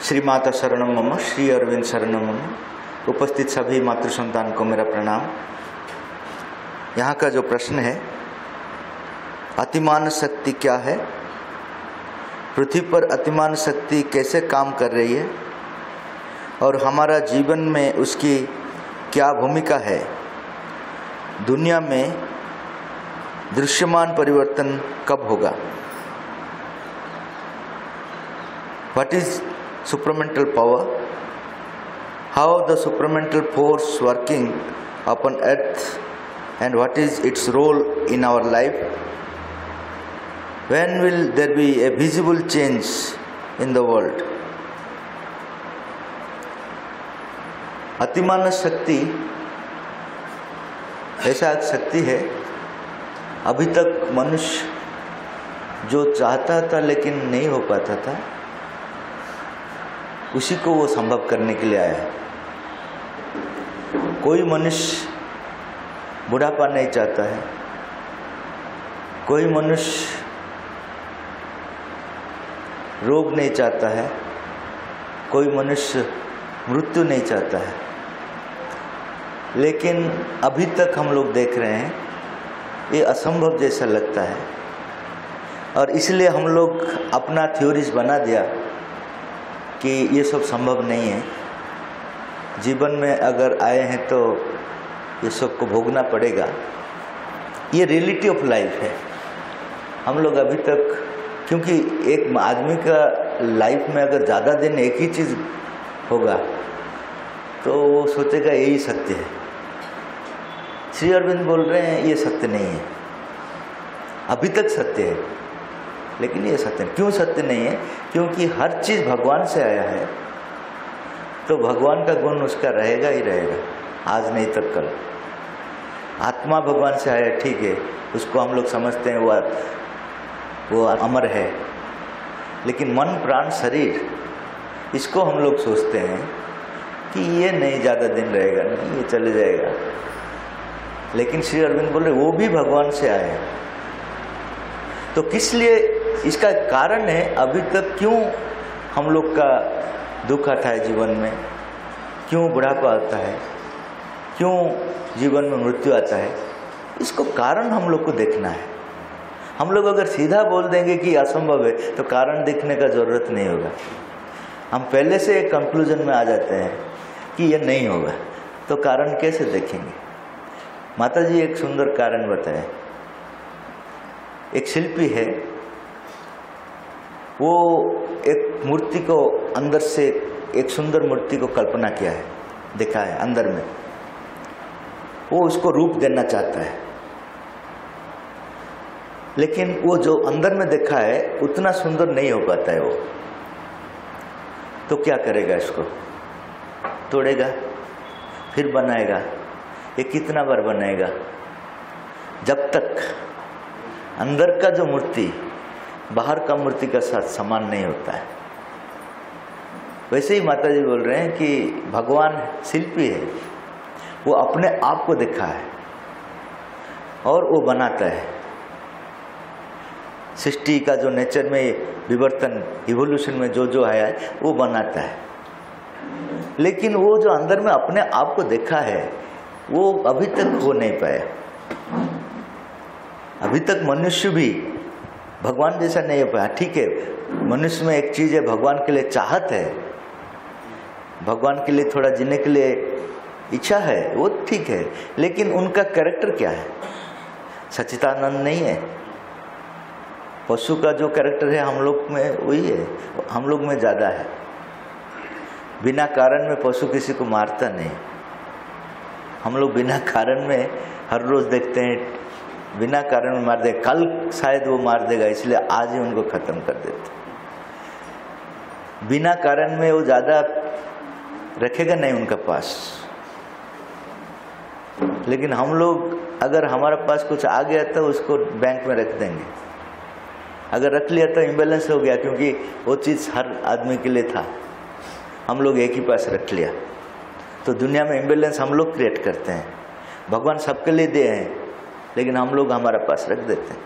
श्री माता शरणम मम, श्री अरविंद शरणम मम। उपस्थित सभी मातृ संतान को मेरा प्रणाम। यहाँ का जो प्रश्न है, अतिमान शक्ति क्या है, पृथ्वी पर अतिमान शक्ति कैसे काम कर रही है और हमारा जीवन में उसकी क्या भूमिका है, दुनिया में दृश्यमान परिवर्तन कब होगा। What is supramental power? How the supramental force working upon earth and what is its role in our life? When will there be a visible change in the world? अतिमान शक्ति ऐसा एक शक्ति है, अभी तक मनुष्य जो चाहता था लेकिन नहीं हो पाता था, उसी को वो संभव करने के लिए आया है। कोई मनुष्य बुढ़ापा नहीं चाहता है, कोई मनुष्य रोग नहीं चाहता है, कोई मनुष्य मृत्यु नहीं चाहता है, लेकिन अभी तक हम लोग देख रहे हैं ये असंभव जैसा लगता है। और इसलिए हम लोग अपना थ्योरीज बना दिया कि ये सब संभव नहीं है, जीवन में अगर आए हैं तो ये सब को भोगना पड़ेगा। ये रियलिटी ऑफ लाइफ है। हम लोग अभी तक, क्योंकि एक आदमी का लाइफ में अगर ज़्यादा दिन एक ही चीज़ होगा तो वो सोचेगा यही सत्य है। श्री अरविंद बोल रहे हैं ये सत्य नहीं है, अभी तक सत्य है लेकिन ये सत्य क्यों सत्य नहीं है? क्योंकि हर चीज़ भगवान से आया है तो भगवान का गुण उसका रहेगा ही रहेगा, आज नहीं तो कल। आत्मा भगवान से आया, ठीक है, उसको हम लोग समझते हैं वो अमर है, लेकिन मन प्राण शरीर इसको हम लोग सोचते हैं कि ये नहीं ज़्यादा दिन रहेगा, नहीं ये चले जाएगा। लेकिन श्री अरविंद बोल रहे वो भी भगवान से आए हैं। तो किस लिए? इसका कारण है अभी तक क्यों हम लोग का दुख आता है जीवन में, क्यों बुढ़ापा आता है, क्यों जीवन में मृत्यु आता है, इसको कारण हम लोग को देखना है। हम लोग अगर सीधा बोल देंगे कि असंभव है तो कारण देखने का ज़रूरत नहीं होगा। हम पहले से एक कंक्लूजन में आ जाते हैं कि ये नहीं होगा, तो कारण कैसे देखेंगे? माता जी एक सुंदर कारण बताए। एक शिल्पी है, वो एक मूर्ति को अंदर से, एक सुंदर मूर्ति को कल्पना किया है, देखा है अंदर में, वो उसको रूप देना चाहता है, लेकिन वो जो अंदर में देखा है उतना सुंदर नहीं हो पाता है वो। तो क्या करेगा? इसको तोड़ेगा, फिर बनाएगा। ये कितना बार बनाएगा? जब तक अंदर का जो मूर्ति बाहर का मूर्ति का साथ समान नहीं होता है। वैसे ही माता जी बोल रहे हैं कि भगवान शिल्पी है, वो अपने आप को देखा है और वो बनाता है। सृष्टि का जो नेचर में विवर्तन, इवोल्यूशन में जो जो आया है वो बनाता है, लेकिन वो जो अंदर में अपने आप को देखा है वो अभी तक हो नहीं पाया। अभी तक मनुष्य भी भगवान जैसा नहीं हो पाया। ठीक है, मनुष्य में एक चीज़ है, भगवान के लिए चाहत है, भगवान के लिए थोड़ा जीने के लिए इच्छा है, वो ठीक है, लेकिन उनका कैरेक्टर क्या है? सच्चिदानंद नहीं है। पशु का जो कैरेक्टर है हम लोग में वही है, हम लोग में ज़्यादा है। बिना कारण में पशु किसी को मारता नहीं। हम लोग बिना कारण में हर रोज़ देखते हैं, बिना कारण में मार दे, कल शायद वो मार देगा, इसलिए आज ही उनको ख़त्म कर देते। बिना कारण में वो ज़्यादा रखेगा नहीं उनका पास। लेकिन हम लोग अगर हमारे पास कुछ आ गया तो उसको बैंक में रख देंगे, अगर रख लिया तो इम्बैलेंस हो गया, क्योंकि वो चीज़ हर आदमी के लिए था, हम लोग एक ही पास रख लिया, तो दुनिया में इम्बैलेंस हम लोग क्रिएट करते हैं। भगवान सबके लिए दे हैं लेकिन हम लोग हमारे पास रख देते हैं।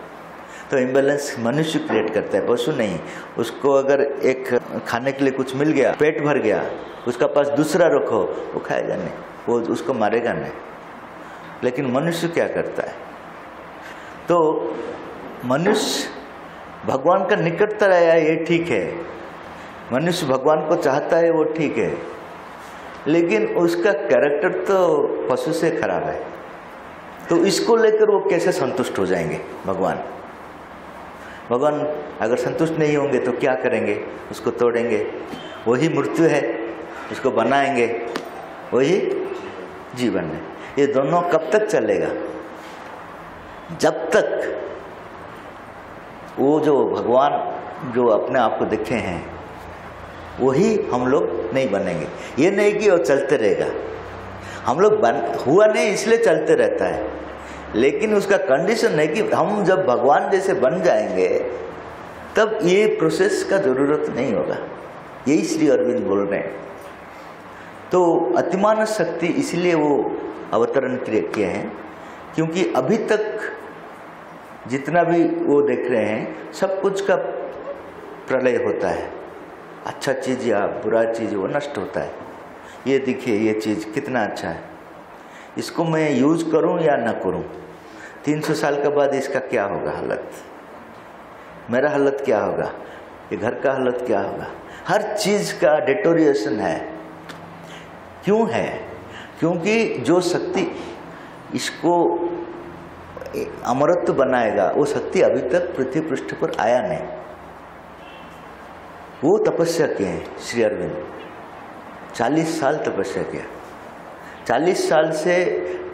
तो इम्बैलेंस मनुष्य क्रिएट करता है, पशु नहीं। उसको अगर एक खाने के लिए कुछ मिल गया, पेट भर गया, उसका पास दूसरा रखो, वो खाएगा नहीं, वो उसको मारेगा नहीं। लेकिन मनुष्य क्या करता है? तो मनुष्य भगवान का निकटतर आया, ये ठीक है, मनुष्य भगवान को चाहता है, वो ठीक है, लेकिन उसका कैरेक्टर तो पशु से खराब है। तो इसको लेकर वो कैसे संतुष्ट हो जाएंगे? भगवान अगर संतुष्ट नहीं होंगे तो क्या करेंगे? उसको तोड़ेंगे, वही मृत्यु है, उसको बनाएंगे, वही जीवन है। ये दोनों कब तक चलेगा? जब तक वो जो भगवान जो अपने आप को देखे हैं वही हम लोग नहीं बनेंगे। ये नहीं कि वो चलते रहेगा, हम लोग हुआ नहीं इसलिए चलते रहता है, लेकिन उसका कंडीशन है कि हम जब भगवान जैसे बन जाएंगे तब ये प्रोसेस का जरूरत नहीं होगा। यही श्री अरविंद बोल रहे हैं। तो अतिमानस शक्ति इसलिए वो अवतरण किए हैं क्योंकि अभी तक जितना भी वो देख रहे हैं सब कुछ का प्रलय होता है। अच्छा चीज़ या बुरा चीज़ वो नष्ट होता है। ये देखिए, ये चीज़ कितना अच्छा है, इसको मैं यूज करूं या ना करूं, 300 साल के बाद इसका क्या होगा हालत, मेरा हालत क्या होगा, ये घर का हालत क्या होगा। हर चीज़ का डिटोरिएशन है। क्यों है? क्योंकि जो शक्ति इसको अमरत्व बनाएगा वो शक्ति अभी तक पृथ्वी पृष्ठ पर आया नहीं। वो तपस्या किए हैं श्री अरविंद, 40 साल तपस्या किया। 40 साल से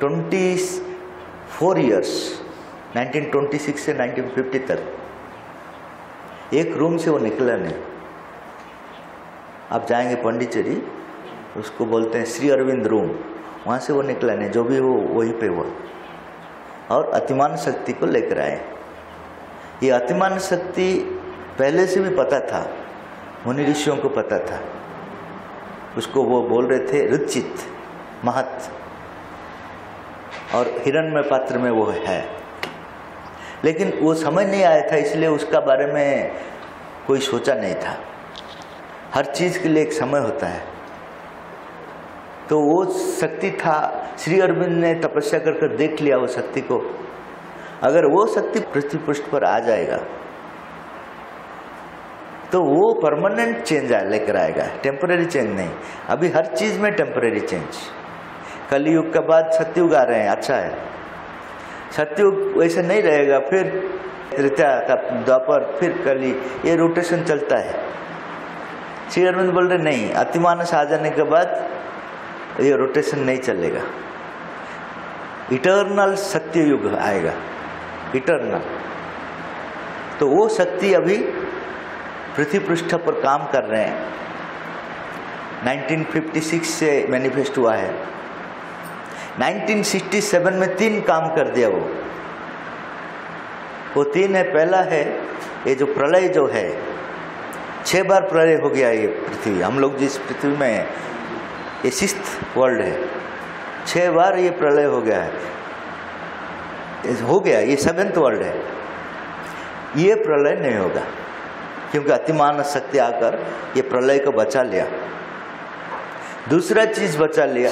24 ईयर्स, 1926 से 1950 तक एक रूम से वो निकला नहीं। आप जाएंगे पांडिचेरी, उसको बोलते हैं श्री अरविंद रूम, वहाँ से वो निकला नहीं, जो भी हो वहीं पे हुआ। और अतिमान शक्ति को लेकर आए। ये अतिमान शक्ति पहले से भी पता था, मुनि ऋषियों को पता था। उसको वो बोल रहे थे रुचित महत, और हिरण्मय पात्र में वो है, लेकिन वो समझ नहीं आया था, इसलिए उसका बारे में कोई सोचा नहीं था। हर चीज़ के लिए एक समय होता है। तो वो शक्ति था, श्री अरविंद ने तपस्या कर देख लिया वो शक्ति को। अगर वो शक्ति पृथ्वी पृष्ठ पर आ जाएगा तो वो परमानेंट चेंज लेकर आएगा, टेम्परेरी चेंज नहीं। अभी हर चीज़ में टेम्परेरी चेंज। कलयुग के बाद सतयुग आ रहे हैं, अच्छा है। सतयुग वैसे नहीं रहेगा, फिर त्रेता का द्वापर, फिर कली, ये रोटेशन चलता है। श्री अरविंद बोल रहे नहीं, अतिमानस आ जाने के बाद ये रोटेशन नहीं चलेगा, इटर्नल सत्ययुग आएगा, इटर्नल। तो वो शक्ति अभी पृथ्वी पृष्ठ पर काम कर रहे हैं। 1956 से मैनिफेस्ट हुआ है। 1967 में 3 काम कर दिया वो 3 है। पहला है ये जो प्रलय जो है, 6 बार प्रलय हो गया ये पृथ्वी। हम लोग जिस पृथ्वी में है ये 6th वर्ल्ड है, 6 बार ये प्रलय हो गया है, ये 7th वर्ल्ड है। ये प्रलय नहीं होगा क्योंकि अतिमान शक्ति आकर ये प्रलय को बचा लिया। दूसरा चीज बचा लिया,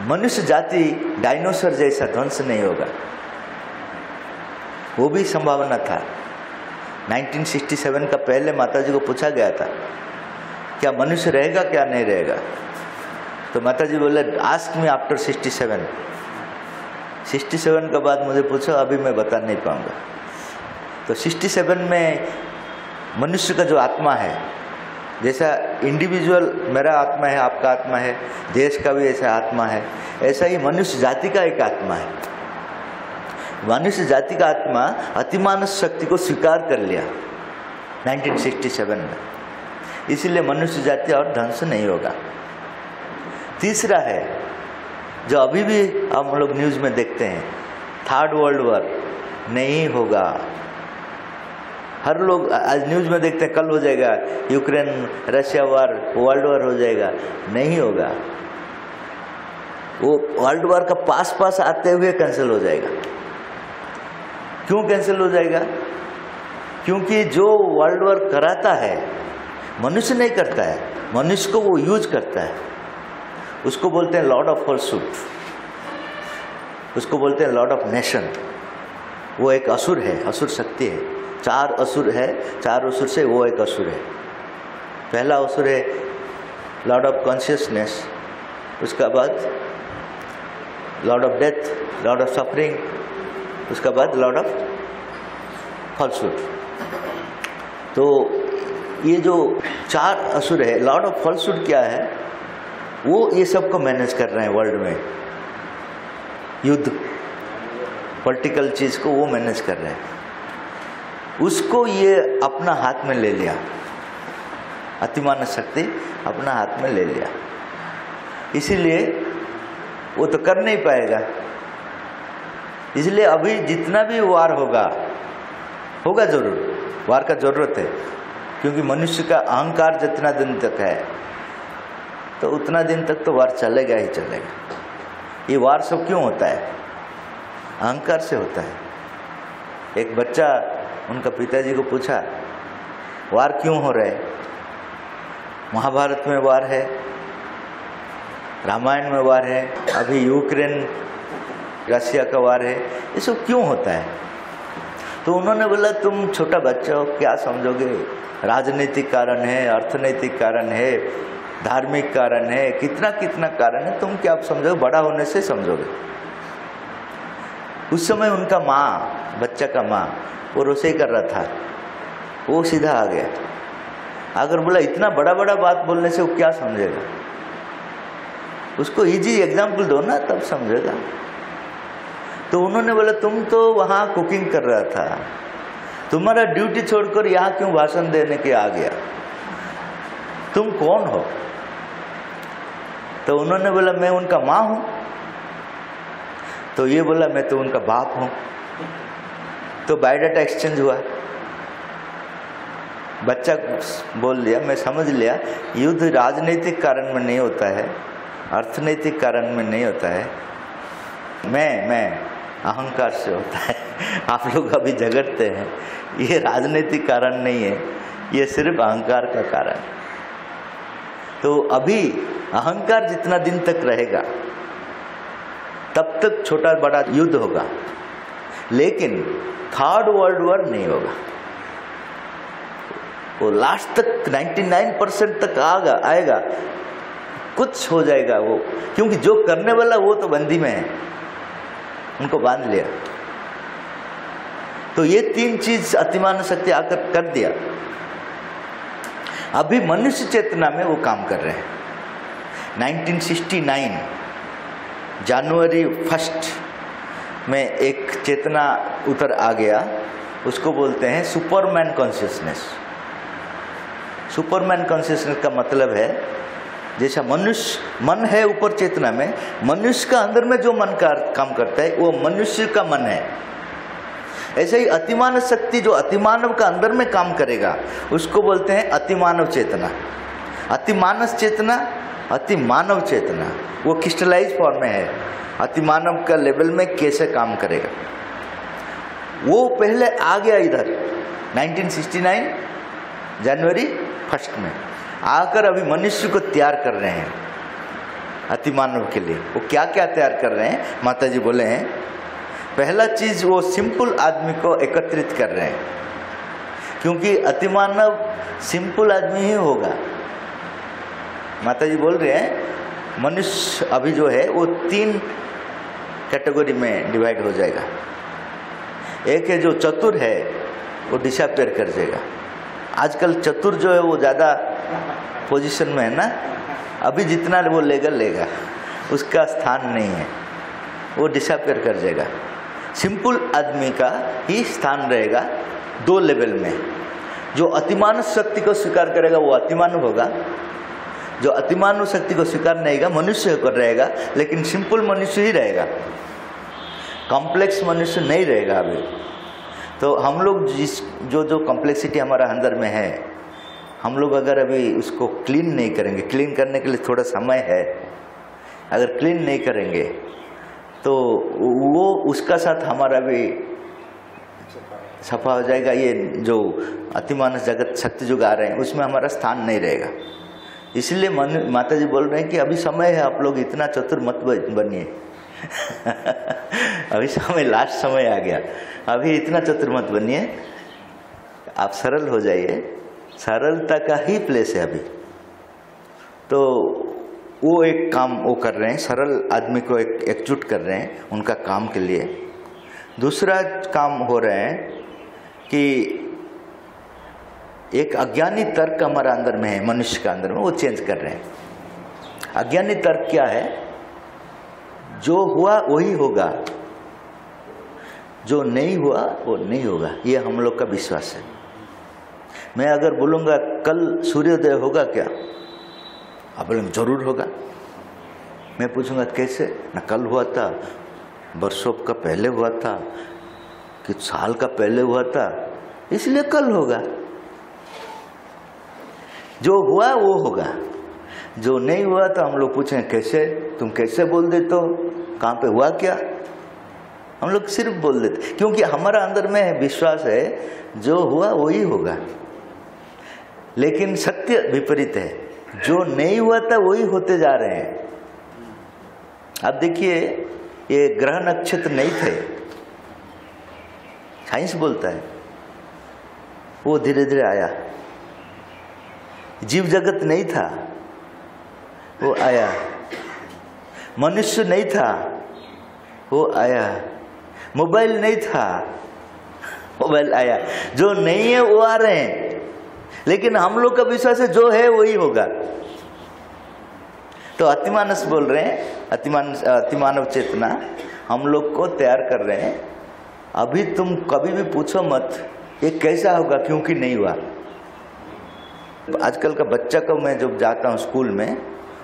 मनुष्य जाति डायनासोर जैसा ध्वंस नहीं होगा, वो भी संभावना था। 1967 का पहले माताजी को पूछा गया था क्या मनुष्य रहेगा क्या नहीं रहेगा, तो माताजी बोले आस्क मी आफ्टर 67। 67 के बाद मुझे पूछो, अभी मैं बता नहीं पाऊंगा। तो 67 में मनुष्य का जो आत्मा है, जैसा इंडिविजुअल मेरा आत्मा है, आपका आत्मा है, देश का भी ऐसा आत्मा है, ऐसा ही मनुष्य जाति का एक आत्मा है। मनुष्य जाति का आत्मा अतिमानस शक्ति को स्वीकार कर लिया 1967 में, इसीलिए मनुष्य जाति और ध्वंस नहीं होगा। तीसरा है जो अभी भी हम लोग न्यूज़ में देखते हैं, 3rd वर्ल्ड वॉर नहीं होगा। हर लोग आज न्यूज़ में देखते हैं कल हो जाएगा, यूक्रेन रशिया वार, वर्ल्ड वॉर हो जाएगा, नहीं होगा। वो वर्ल्ड वॉर का पास आते हुए कैंसिल हो जाएगा। क्यों कैंसिल हो जाएगा? क्योंकि जो वर्ल्ड वॉर कराता है मनुष्य नहीं करता है, मनुष्य को वो यूज करता है। उसको बोलते हैं लॉर्ड ऑफ फॉल्सूट, उसको बोलते हैं लॉर्ड ऑफ नेशन। वो एक असुर है, असुर शक्ति है। 4 असुर है, 4 असुर से वो एक असुर है। पहला असुर है लॉर्ड ऑफ कॉन्शियसनेस, उसका बाद Lord of death, Lord of suffering, उसका बाद लॉर्ड ऑफ फॉल्सूट। तो ये जो 4 असुर है, लॉर्ड ऑफ फॉल्सूट क्या है? वो ये सबको मैनेज कर रहे हैं वर्ल्ड में, युद्ध पॉलिटिकल चीज को वो मैनेज कर रहे हैं। उसको ये अपना हाथ में ले लिया, अतिमान शक्ति अपना हाथ में ले लिया। इसीलिए वो तो कर नहीं पाएगा। इसलिए अभी जितना भी वार होगा जरूर, वार का जरूरत है, क्योंकि मनुष्य का अहंकार जितना दिन तक है तो उतना दिन तक तो वार चलेगा ही चलेगा। ये वार सब क्यों होता है? अहंकार से होता है। एक बच्चा उनका पिताजी को पूछा वार क्यों हो रहा है? महाभारत में वार है, रामायण में वार है, अभी यूक्रेन रशिया का वार है, ये सब क्यों होता है? तो उन्होंने बोला तुम छोटा बच्चा हो, क्या समझोगे? राजनीतिक कारण है, अर्थनैतिक कारण है, धार्मिक कारण है, कितना कितना कारण है, तुम क्या समझोगे? बड़ा होने से समझोगे। उस समय उनका माँ, बच्चा का माँ, वो रसोई कर रहा था, वो सीधा आ गया। अगर बोला इतना बड़ा बड़ा बात बोलने से वो क्या समझेगा? उसको इजी एग्जाम्पल दो ना, तब समझेगा। तो उन्होंने बोला तुम तो वहाँ कुकिंग कर रहा था, तुम्हारा ड्यूटी छोड़कर यहाँ क्यों भाषण देने के आ गया? तुम कौन हो? तो उन्होंने बोला मैं उनका माँ हूँ। तो ये बोला मैं तो उनका बाप हूँ। तो बायोडाटा एक्सचेंज हुआ। बच्चा बोल दिया, मैं समझ लिया युद्ध राजनीतिक कारण में नहीं होता है, अर्थनैतिक कारण में नहीं होता है, मैं अहंकार से होता है। आप लोग अभी झगड़ते हैं, ये राजनीतिक कारण नहीं है, ये सिर्फ अहंकार का कारण। तो अभी अहंकार जितना दिन तक रहेगा तब तक छोटा बड़ा युद्ध होगा, लेकिन 3rd वर्ल्ड वॉर नहीं होगा। वो लास्ट तक 99% तक आएगा, कुछ हो जाएगा वो, क्योंकि जो करने वाला वो तो बंदी में है, उनको बांध लिया। तो ये 3 चीज अतिमान शक्ति आकर कर दिया। अभी मनुष्य चेतना में वो काम कर रहे हैं। 1969 जनवरी 1 में एक चेतना उतर आ गया, उसको बोलते हैं सुपरमैन कॉन्शियसनेस। सुपरमैन कॉन्शियसनेस का मतलब है जैसा मनुष्य मन है ऊपर चेतना में, मनुष्य का अंदर में जो मन का काम करता है वो मनुष्य का मन है। ऐसे ही अतिमानव शक्ति जो अतिमानव का अंदर में काम करेगा उसको बोलते हैं अतिमानव चेतना। अतिमानव चेतना, अतिमानव चेतना वो क्रिस्टलाइज फॉर्म में है। अतिमानव का लेवल में कैसे काम करेगा वो पहले आ गया इधर 1969 जनवरी 1 में आकर अभी मनुष्य को तैयार कर रहे हैं अतिमानव के लिए। वो क्या क्या तैयार कर रहे हैं? माता जी बोले हैं पहला चीज वो सिंपल आदमी को एकत्रित कर रहे हैं, क्योंकि अतिमानव सिंपल आदमी ही होगा। माता जी बोल रहे हैं मनुष्य अभी जो है वो 3 कैटेगरी में डिवाइड हो जाएगा। एक है जो चतुर है वो डिसअपीयर कर जाएगा। आजकल चतुर जो है वो ज़्यादा पोजीशन में है ना, अभी जितना वो लेगा उसका स्थान नहीं है, वो डिसअपीयर कर जाएगा। सिंपल आदमी का ही स्थान रहेगा 2 लेवल में। जो अतिमानव शक्ति को स्वीकार करेगा वो अतिमानव होगा, जो अतिमानव शक्ति को स्वीकार नहीं करेगा मनुष्य होकर रहेगा, लेकिन सिंपल मनुष्य ही रहेगा, कॉम्प्लेक्स मनुष्य नहीं रहेगा। अभी तो हम लोग जो कॉम्प्लेक्सिटी हमारा अंदर में है, हम लोग अगर अभी उसको क्लीन नहीं करेंगे, क्लीन करने के लिए थोड़ा समय है, अगर क्लीन नहीं करेंगे तो वो उसका साथ हमारा भी सफा हो जाएगा, ये जो अतिमानस जगत शक्ति जुग आ रहे हैं उसमें हमारा स्थान नहीं रहेगा। इसलिए माता जी बोल रहे हैं कि अभी समय है, आप लोग इतना चतुर मत बनिए अभी समय, लास्ट समय आ गया, अभी इतना चतुर मत बनिए, आप सरल हो जाइए। सरलता का ही प्लेस है अभी। तो वो एक काम वो कर रहे हैं, सरल आदमी को एकजुट कर रहे हैं उनका काम के लिए। दूसरा काम हो रहे हैं कि एक अज्ञानी तर्क हमारा अंदर में है, मनुष्य का अंदर में, वो चेंज कर रहे हैं। अज्ञानी तर्क क्या है? जो हुआ वही होगा, जो नहीं हुआ वो नहीं होगा, ये हम लोग का विश्वास है। मैं अगर बोलूँगा कल सूर्योदय होगा क्या, आप बोलेंगे जरूर होगा। मैं पूछूंगा कैसे, ना कल हुआ था, वर्षों का पहले हुआ था, कि साल का पहले हुआ था, इसलिए कल होगा। जो हुआ वो होगा, जो नहीं हुआ तो हम लोग पूछें कैसे, तुम कैसे बोल देते हो, कहाँ पे हुआ क्या, हम लोग सिर्फ बोल देते, क्योंकि हमारा अंदर में विश्वास है जो हुआ वही होगा। लेकिन सत्य विपरीत है, जो नहीं हुआ था वही होते जा रहे हैं। अब देखिए, ये ग्रह नक्षत्र नहीं थे, साइंस बोलता है, वो धीरे धीरे आया। जीव जगत नहीं था, वो आया। मनुष्य नहीं था, वो आया। मोबाइल नहीं था, मोबाइल आया। जो नहीं है वो आ रहे हैं, लेकिन हम लोग का विश्वास है जो है वही होगा। तो अतिमानस बोल रहे हैं, अतिमानव चेतना हम लोग को तैयार कर रहे हैं। अभी तुम कभी भी पूछो मत ये कैसा होगा, क्योंकि नहीं हुआ। आजकल का बच्चा को मैं जब जाता हूँ स्कूल में,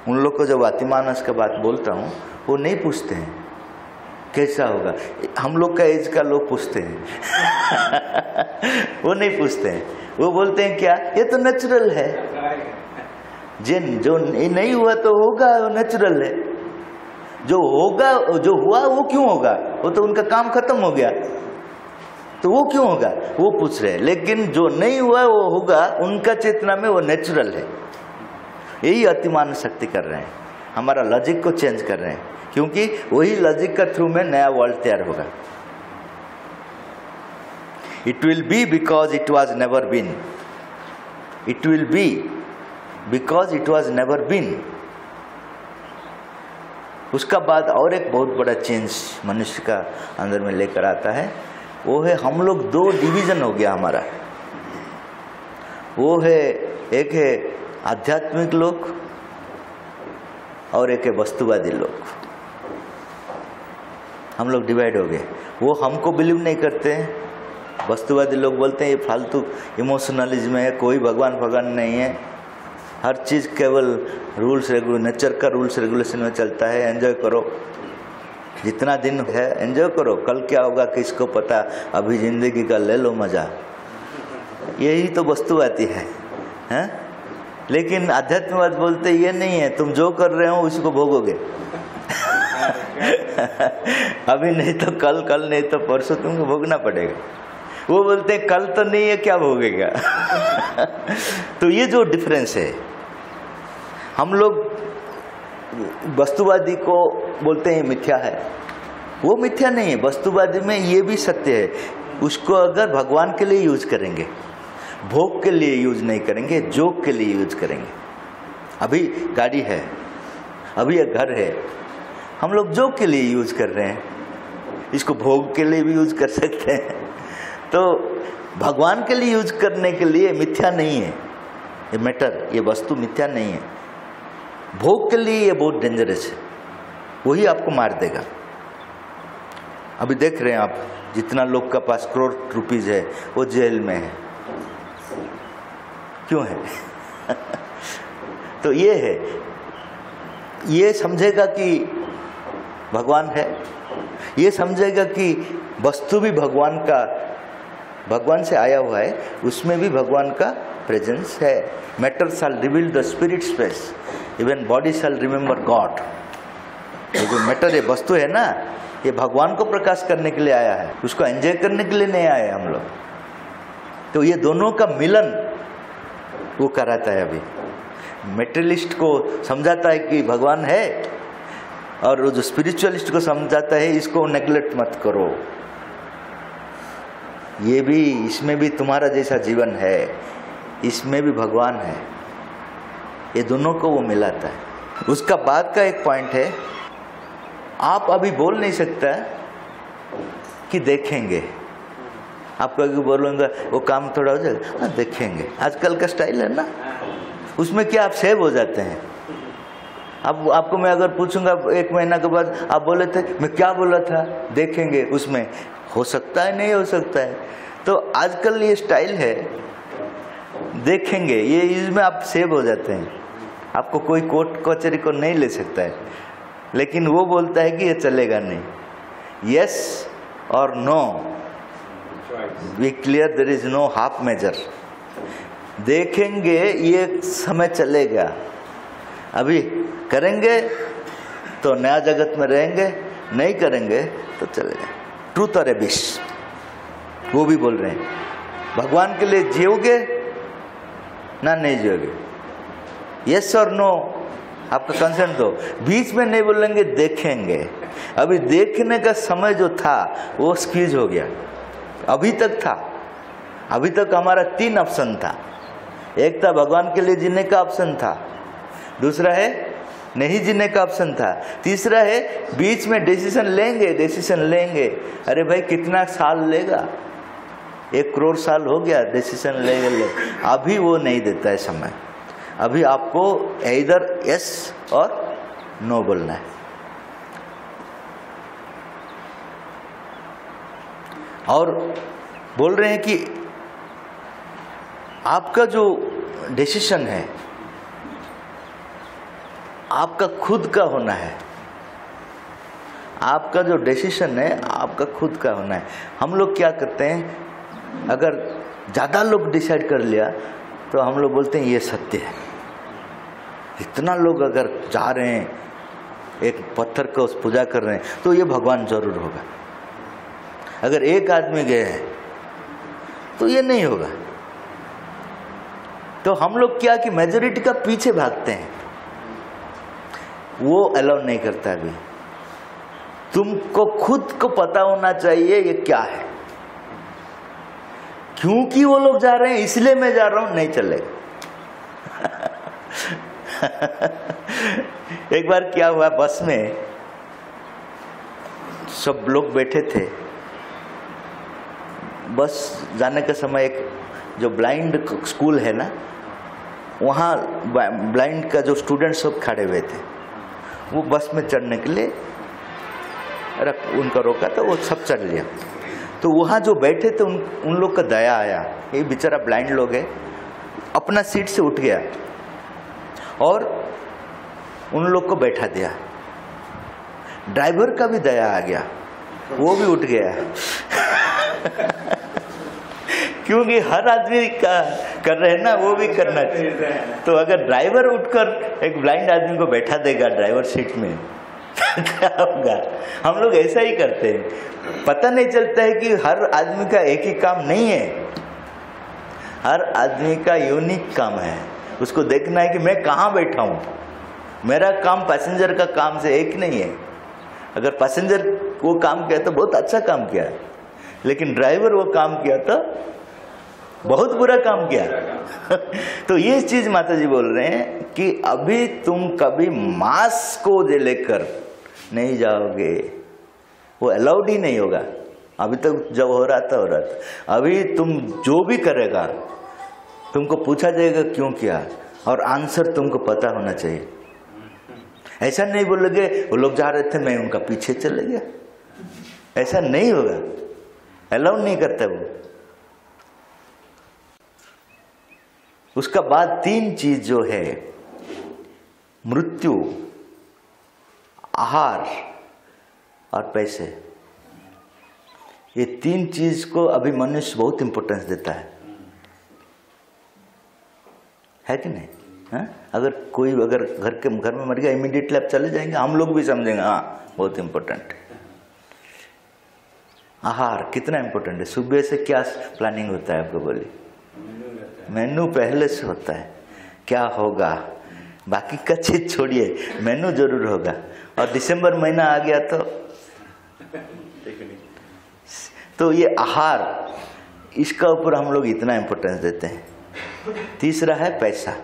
उन लोग को जब अतिमानस का बात बोलता हूँ, वो नहीं पूछते हैं कैसा होगा। हम लोग का एज का लोग पूछते हैं वो नहीं पूछते हैं, वो बोलते हैं क्या, ये तो नेचुरल है, जो नहीं हुआ तो होगा, वो नेचुरल है। जो होगा, जो हुआ वो क्यों होगा, वो तो उनका काम खत्म हो गया, तो वो क्यों होगा, वो पूछ रहे हैं। लेकिन जो नहीं हुआ वो होगा, उनका चेतना में वो नेचुरल है। यही अतिमान शक्ति कर रहे हैं, हमारा लॉजिक को चेंज कर रहे हैं, क्योंकि वही लॉजिक का थ्रू में नया वर्ल्ड तैयार होगा। It will be because it was never been, it will be because it was never been. उसका बाद और एक बहुत बड़ा चेंज मनुष्य का अंदर में लेकर आता है, वो है हम लोग दो डिवीजन हो गया हमारा। वो है, एक है आध्यात्मिक लोग और एक है वस्तुवादी लोग। हम लोग डिवाइड हो गए। वो हमको बिलीव नहीं करते हैं, वस्तुवादी लोग बोलते हैं ये फालतू इमोशनलिज्म है, कोई भगवान नहीं है, हर चीज़ केवल रूल्स रेगुलेशन, नेचर का रूल्स रेगुलेशन में चलता है, एंजॉय करो, जितना दिन है एंजॉय करो, कल क्या होगा किसको पता, अभी जिंदगी का ले लो मजा। यही तो वस्तुवादी है, हैं? लेकिन आध्यात्मवाद बोलते ये नहीं है, तुम जो कर रहे हो उसको भोगोगे अभी नहीं तो कल, कल नहीं तो परसों तुमको भोगना पड़ेगा। वो बोलते हैं कल तो नहीं है, क्या भोगेगा तो ये जो डिफरेंस है, हम लोग वस्तुवादी को बोलते हैं मिथ्या है, वो मिथ्या नहीं है। वस्तुवादी में ये भी सत्य है, उसको अगर भगवान के लिए यूज करेंगे, भोग के लिए यूज नहीं करेंगे, जोग के लिए यूज करेंगे। अभी गाड़ी है, अभी एक घर है, हम लोग जोग के लिए यूज कर रहे हैं, इसको भोग के लिए भी यूज कर सकते हैं। तो भगवान के लिए यूज करने के लिए मिथ्या नहीं है ये मैटर, ये वस्तु मिथ्या नहीं है। भोग के लिए ये बहुत डेंजरस है, वही आपको मार देगा। अभी देख रहे हैं आप, जितना लोग का पास करोड़ रुपीज है वो जेल में है, क्यों है तो ये है, ये समझेगा कि भगवान है, ये समझेगा कि वस्तु भी भगवान से आया हुआ है, उसमें भी भगवान का प्रेजेंस है। Matter shall reveal the spirit space, even body shall remember God. ये जो मैटर है, वस्तु है ना, ये भगवान को प्रकाश करने के लिए आया है, उसको एंजॉय करने के लिए नहीं आए हम लोग। तो ये दोनों का मिलन वो कराता है। अभी मेटेरियलिस्ट को समझाता है कि भगवान है, और जो स्पिरिचुअलिस्ट को समझाता है इसको नेग्लेक्ट मत करो, ये भी, इसमें भी तुम्हारा जैसा जीवन है, इसमें भी भगवान है। ये दोनों को वो मिलाता है। उसका बाद का एक पॉइंट है, आप अभी बोल नहीं सकता कि देखेंगे। आप कभी बोलूँगा वो काम थोड़ा हो जाएगा, हाँ देखेंगे, आजकल का स्टाइल है ना, उसमें क्या आप सेव हो जाते हैं। अब आपको मैं अगर पूछूंगा 1 महीना के बाद, आप बोले थे मैं क्या बोला था, देखेंगे, उसमें हो सकता है नहीं हो सकता है। तो आजकल ये स्टाइल है, देखेंगे, ये इसमें आप सेव हो जाते हैं। आपको कोई कोर्ट कचहरी को नहीं ले सकता है, लेकिन वो बोलता है कि ये चलेगा नहीं। यस और no, we clear, there is no half measure. देखेंगे ये समय चलेगा, अभी करेंगे तो नया जगत में रहेंगे, नहीं करेंगे तो चलेगा। ट्रूथ और एबिश, वो भी बोल रहे हैं भगवान के लिए जियोगे ना नहीं जियोगे, यस और नो, आपका कंसेंट दो। बीच में नहीं बोलेंगे देखेंगे। अभी देखने का समय जो था वो स्क्वीज हो गया। अभी तक था, अभी तक हमारा 3 ऑप्शन था। एक था भगवान के लिए जीने का ऑप्शन था, दूसरा है नहीं जीने का ऑप्शन था, तीसरा है बीच में डिसीजन लेंगे। अरे भाई कितना साल लेगा, 1 करोड़ साल हो गया डिसीजन ले। अभी वो नहीं देता है समय। अभी आपको इधर यस और नो बोलना है। और बोल रहे हैं कि आपका जो डिसीजन है आपका खुद का होना है। आपका जो डिसीजन है आपका खुद का होना है। हम लोग क्या करते हैं, अगर ज़्यादा लोग डिसाइड कर लिया तो हम लोग बोलते हैं ये सत्य है। इतना लोग अगर जा रहे हैं, एक पत्थर को पूजा कर रहे हैं, तो ये भगवान जरूर होगा। अगर एक आदमी गए हैं तो ये नहीं होगा। तो हम लोग क्या कि मेजॉरिटी का पीछे भागते हैं, वो अलाउ नहीं करता। अभी तुमको खुद को पता होना चाहिए ये क्या है। क्योंकि वो लोग जा रहे हैं इसलिए मैं जा रहा हूं, नहीं चलेगा। एक बार क्या हुआ, बस में सब लोग बैठे थे, बस जाने का समय एक जो ब्लाइंड स्कूल है ना, वहाँ ब्लाइंड का जो स्टूडेंट सब खड़े हुए थे। वो बस में चढ़ने के लिए उनका रोका तो वो सब चढ़ लिया। तो वहाँ जो बैठे थे उन लोग का दया आया, ये बेचारा ब्लाइंड लोग है, अपना सीट से उठ गया और उन लोग को बैठा दिया। ड्राइवर का भी दया आ गया, वो भी उठ गया। क्योंकि हर आदमी का कर रहे हैं ना, वो भी करना चाहिए। तो अगर ड्राइवर उठकर एक ब्लाइंड आदमी को बैठा देगा ड्राइवर सीट में, क्या होगा? हम लोग ऐसा ही करते हैं। पता नहीं चलता है कि हर आदमी का एक ही काम नहीं है, हर आदमी का यूनिक काम है। उसको देखना है कि मैं कहाँ बैठा हूँ। मेरा काम पैसेंजर का काम से एक नहीं है। अगर पैसेंजर वो काम किया तो बहुत अच्छा काम किया, लेकिन ड्राइवर वो काम किया तो बहुत बुरा काम किया। तो ये चीज माता जी बोल रहे हैं कि अभी तुम कभी मास को लेकर नहीं जाओगे, वो अलाउड ही नहीं होगा। अभी तक जब हो रहा था, अभी तुम जो भी करेगा तुमको पूछा जाएगा क्यों किया, और आंसर तुमको पता होना चाहिए। ऐसा नहीं बोलोगे वो लोग जा रहे थे मैं उनका पीछे चले गया, ऐसा नहीं होगा, अलाउ नहीं करता वो। उसका बाद 3 चीज जो है, मृत्यु, आहार और पैसे, ये 3 चीज को अभी मनुष्य बहुत इंपॉर्टेंस देता है कि नहीं? हाँ? अगर कोई घर में मर गया, इमीडिएटली आप चले जाएंगे, हम लोग भी समझेंगे हाँ बहुत इंपॉर्टेंट है। आहार कितना इम्पोर्टेंट है। सुबह से क्या प्लानिंग होता है आपको बोलिए? मेनू पहले से होता है, क्या होगा, बाकी का चीज छोड़िए, मेनू जरूर होगा। और दिसंबर महीना आ गया तो ये आहार, इसका ऊपर हम लोग इतना इम्पोर्टेंस देते हैं। तीसरा है पैसा,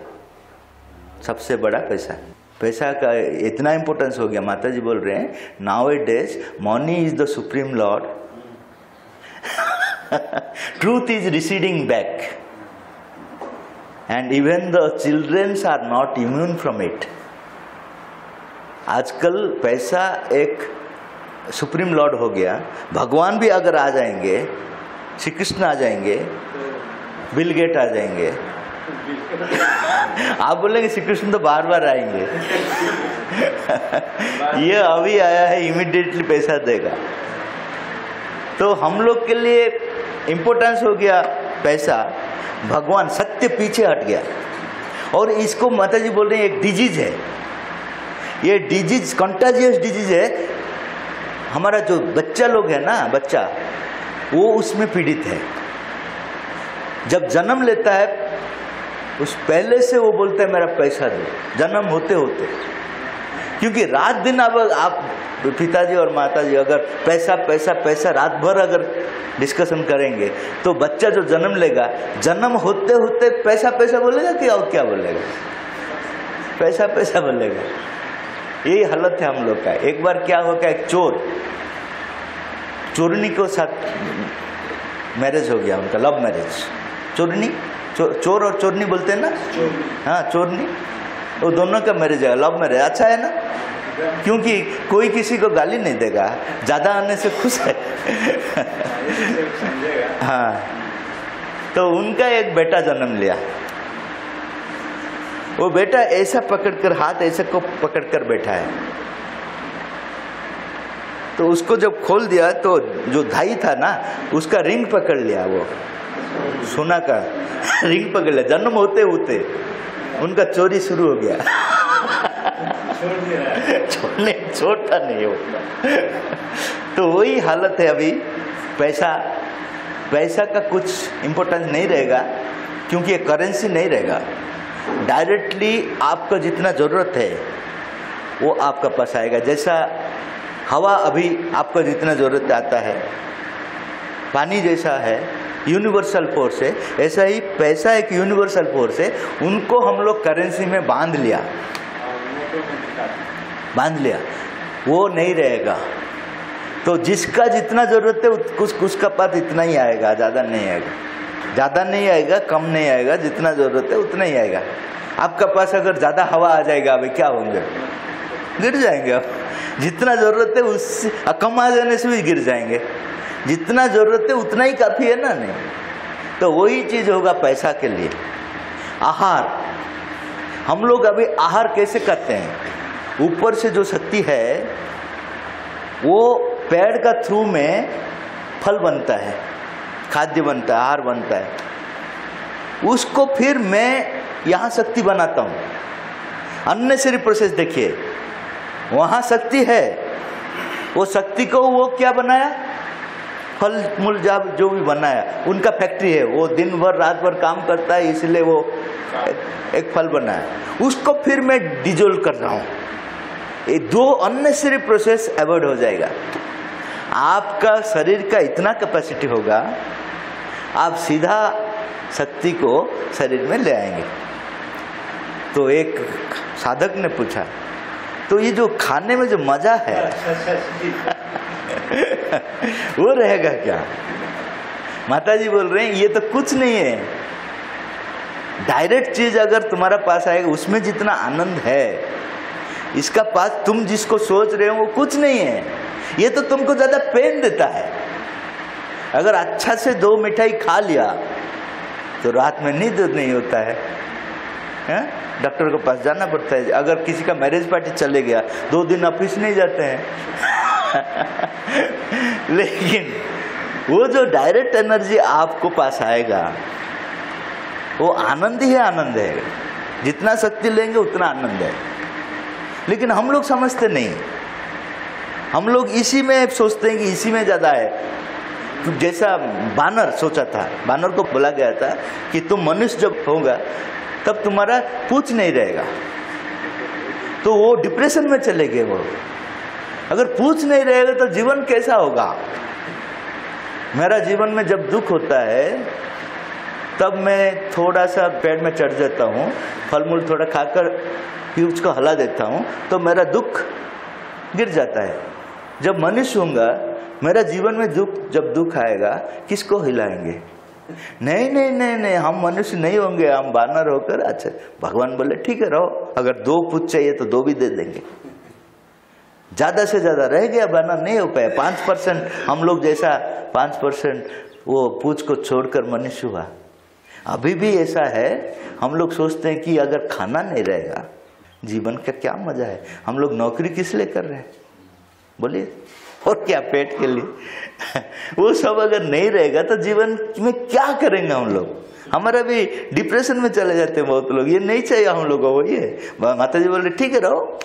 सबसे बड़ा पैसा। पैसा का इतना इम्पोर्टेंस हो गया, माता जी बोल रहे हैं nowadays money is the supreme lord, truth is receding back and even the childrens are not immune from it. आजकल पैसा एक सुप्रीम लॉर्ड हो गया। भगवान भी अगर आ जाएंगे, श्री कृष्ण आ जाएंगे, बिल गेट आ जाएंगे, आप बोलेंगे श्री कृष्ण तो बार बार आएंगे। ये अभी आया है, इमीडिएटली पैसा देगा। तो हम लोग के लिए इम्पोर्टेंस हो गया पैसा। भगवान सत्य पीछे हट गया। और इसको माता जी बोल रहे हैं एक डिजीज है, ये डिजीज कंटाजियस डिजीज है। हमारा जो बच्चा लोग है ना, बच्चा वो उसमें पीड़ित है। जब जन्म लेता है उस पहले से वो बोलता है मेरा पैसा दो, जन्म होते होते। क्योंकि रात दिन अब आप पिताजी और माताजी अगर पैसा पैसा पैसा रात भर अगर डिस्कशन करेंगे तो बच्चा जो जन्म लेगा, जन्म होते होते पैसा पैसा बोलेगा कि और क्या बोलेगा? पैसा पैसा बोलेगा। यही हालत है हम लोग का। एक बार क्या हो गया, एक चोरनी के साथ मैरिज हो गया, उनका लव मैरिज। चोरनी, चोर और चोरनी बोलते हैं ना, हाँ चोरनी, वो दोनों का मैरिज है, लव मैरिज। अच्छा है ना, क्योंकि कोई किसी को गाली नहीं देगा, ज्यादा आने से खुश है। हाँ, तो उनका एक बेटा जन्म लिया। वो बेटा ऐसा पकड़कर, हाथ ऐसा को पकड़कर बैठा है। तो उसको जब खोल दिया तो जो धाई था ना, उसका रिंग पकड़ लिया, वो सोना का रिंग पकड़ लिया। जन्म होते होते उनका चोरी शुरू हो गया। छोड़ता नहीं होता। तो वही हालत है अभी। पैसा का कुछ इम्पोर्टेंस नहीं रहेगा, क्योंकि ये करेंसी नहीं रहेगा। डायरेक्टली आपका जितना ज़रूरत है वो आपका पास आएगा। जैसा हवा अभी आपको जितना ज़रूरत आता है, पानी जैसा है यूनिवर्सल फोर्स है, ऐसा ही पैसा एक यूनिवर्सल फोर्स है। उनको हम लोग करेंसी में बांध लिया, वो नहीं रहेगा। तो जिसका जितना ज़रूरत है उसका पास इतना ही आएगा, ज़्यादा नहीं आएगा। ज़्यादा नहीं आएगा, कम नहीं आएगा, जितना ज़रूरत है उतना ही आएगा। आपका पास अगर ज़्यादा हवा आ जाएगा, अभी क्या होंगे? गिर जाएंगे आप। जितना ज़रूरत है उससे कम आ जाने से भी गिर जाएंगे। जितना ज़रूरत है उतना ही काफ़ी है ना, नहीं? तो वही चीज़ होगा पैसा के लिए। आहार, हम लोग अभी आहार कैसे करते हैं? ऊपर से जो शक्ति है वो पेड़ का थ्रू में फल बनता है, खाद्य बनता है, आहार बनता है। उसको फिर मैं यहाँ शक्ति बनाता हूँ। अननेसेसरी प्रोसेस देखिए, वहाँ शक्ति है, वो शक्ति को वो क्या बनाया, फल मूल जो भी बनाया, उनका फैक्ट्री है। वो दिन भर रात भर काम करता है, इसलिए वो एक फल बनाया। उसको फिर मैं डिजोल्व कर रहा हूँ। ये दो अननेसेसरी प्रोसेस अवॉइड हो जाएगा। आपका शरीर का इतना कैपेसिटी होगा, आप सीधा शक्ति को शरीर में ले आएंगे। तो एक साधक ने पूछा, तो ये जो खाने में जो मजा है वो रहेगा क्या? माताजी बोल रहे हैं ये तो कुछ नहीं है। डायरेक्ट चीज अगर तुम्हारा पास आएगा, उसमें जितना आनंद है, इसका पास तुम जिसको सोच रहे हो वो कुछ नहीं है। ये तो तुमको ज्यादा पेन देता है। अगर अच्छा से 2 मिठाई खा लिया तो रात में नींद नहीं होता है, डॉक्टर के पास जाना पड़ता है। अगर किसी का मैरिज पार्टी चले गया, 2 दिन ऑफिस नहीं जाते हैं। लेकिन वो जो डायरेक्ट एनर्जी आपको पास आएगा, वो आनंद ही आनंद है। जितना शक्ति लेंगे उतना आनंद है। लेकिन हम लोग समझते नहीं। हम लोग इसी में सोचते हैं कि इसी में ज़्यादा है। जैसा बानर सोचा था, बानर को बोला गया था कि तुम मनुष्य जब होगा तब तुम्हारा पूछ नहीं रहेगा, तो वो डिप्रेशन में चले गए। वो अगर पूछ नहीं रहेगा तो जीवन कैसा होगा। मेरा जीवन में जब दुख होता है तब मैं थोड़ा सा पेड़ में चढ़ जाता हूँ, फल मूल थोड़ा खाकर फिर उसको हिला देता हूँ तो मेरा दुख गिर जाता है। जब मनुष्य होऊंगा, मेरा जीवन में जब दुख आएगा किसको हिलाएंगे? नहीं नहीं नहीं नहीं, हम मनुष्य नहीं होंगे, हम बानर होकर। अच्छा, भगवान बोले ठीक है रहो, अगर 2 पूछ चाहिए तो 2 भी दे देंगे। ज्यादा से ज्यादा रह गया, बानर नहीं हो पाया। 5% हम लोग जैसा 5% वो पूछ को छोड़कर मनुष्य हुआ। अभी भी ऐसा है, हम लोग सोचते हैं कि अगर खाना नहीं रहेगा जीवन का क्या मजा है। हम लोग नौकरी किस लिए कर रहे हैं बोलिए, और क्या पेट के लिए। वो सब अगर नहीं रहेगा तो जीवन में क्या करेंगे हम लोग। हमारा भी डिप्रेशन में चले जाते हैं बहुत लोग, ये नहीं चाहिए हम लोग को। ये माता जी बोल रहे ठीक है रहो,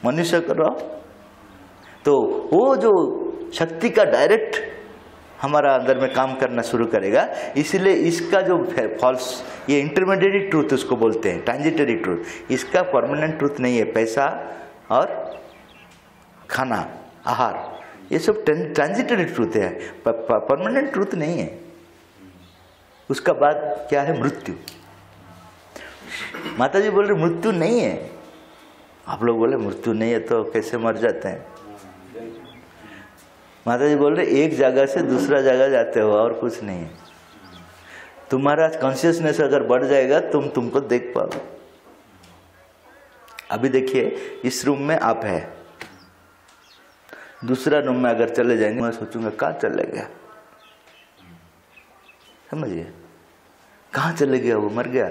मनुष्य कर रहो। तो वो जो शक्ति का डायरेक्ट हमारा अंदर में काम करना शुरू करेगा। इसलिए इसका जो फॉल्स, ये इंटरमीडिएट ट्रूथ उसको बोलते हैं, ट्रांजिटरी ट्रूथ। इसका परमानेंट ट्रूथ नहीं है। पैसा और खाना, आहार, ये सब ट्रांजिटरी ट्रूथ है, परमानेंट ट्रूथ नहीं है। उसका बाद क्या है? मृत्यु। माता जी बोल रहे मृत्यु नहीं है। आप लोग बोले मृत्यु नहीं है तो कैसे मर जाते हैं? माता जी बोल रहे एक जगह से दूसरा जगह जाते हो और कुछ नहीं है। तुम्हारा कॉन्शियसनेस अगर बढ़ जाएगा तुमको देख पाओगे। अभी देखिए, इस रूम में आप है, दूसरा रूम में अगर चले जाएंगे मैं सोचूंगा कहाँ चले गया, समझिए कहाँ चले गया, वो मर गया।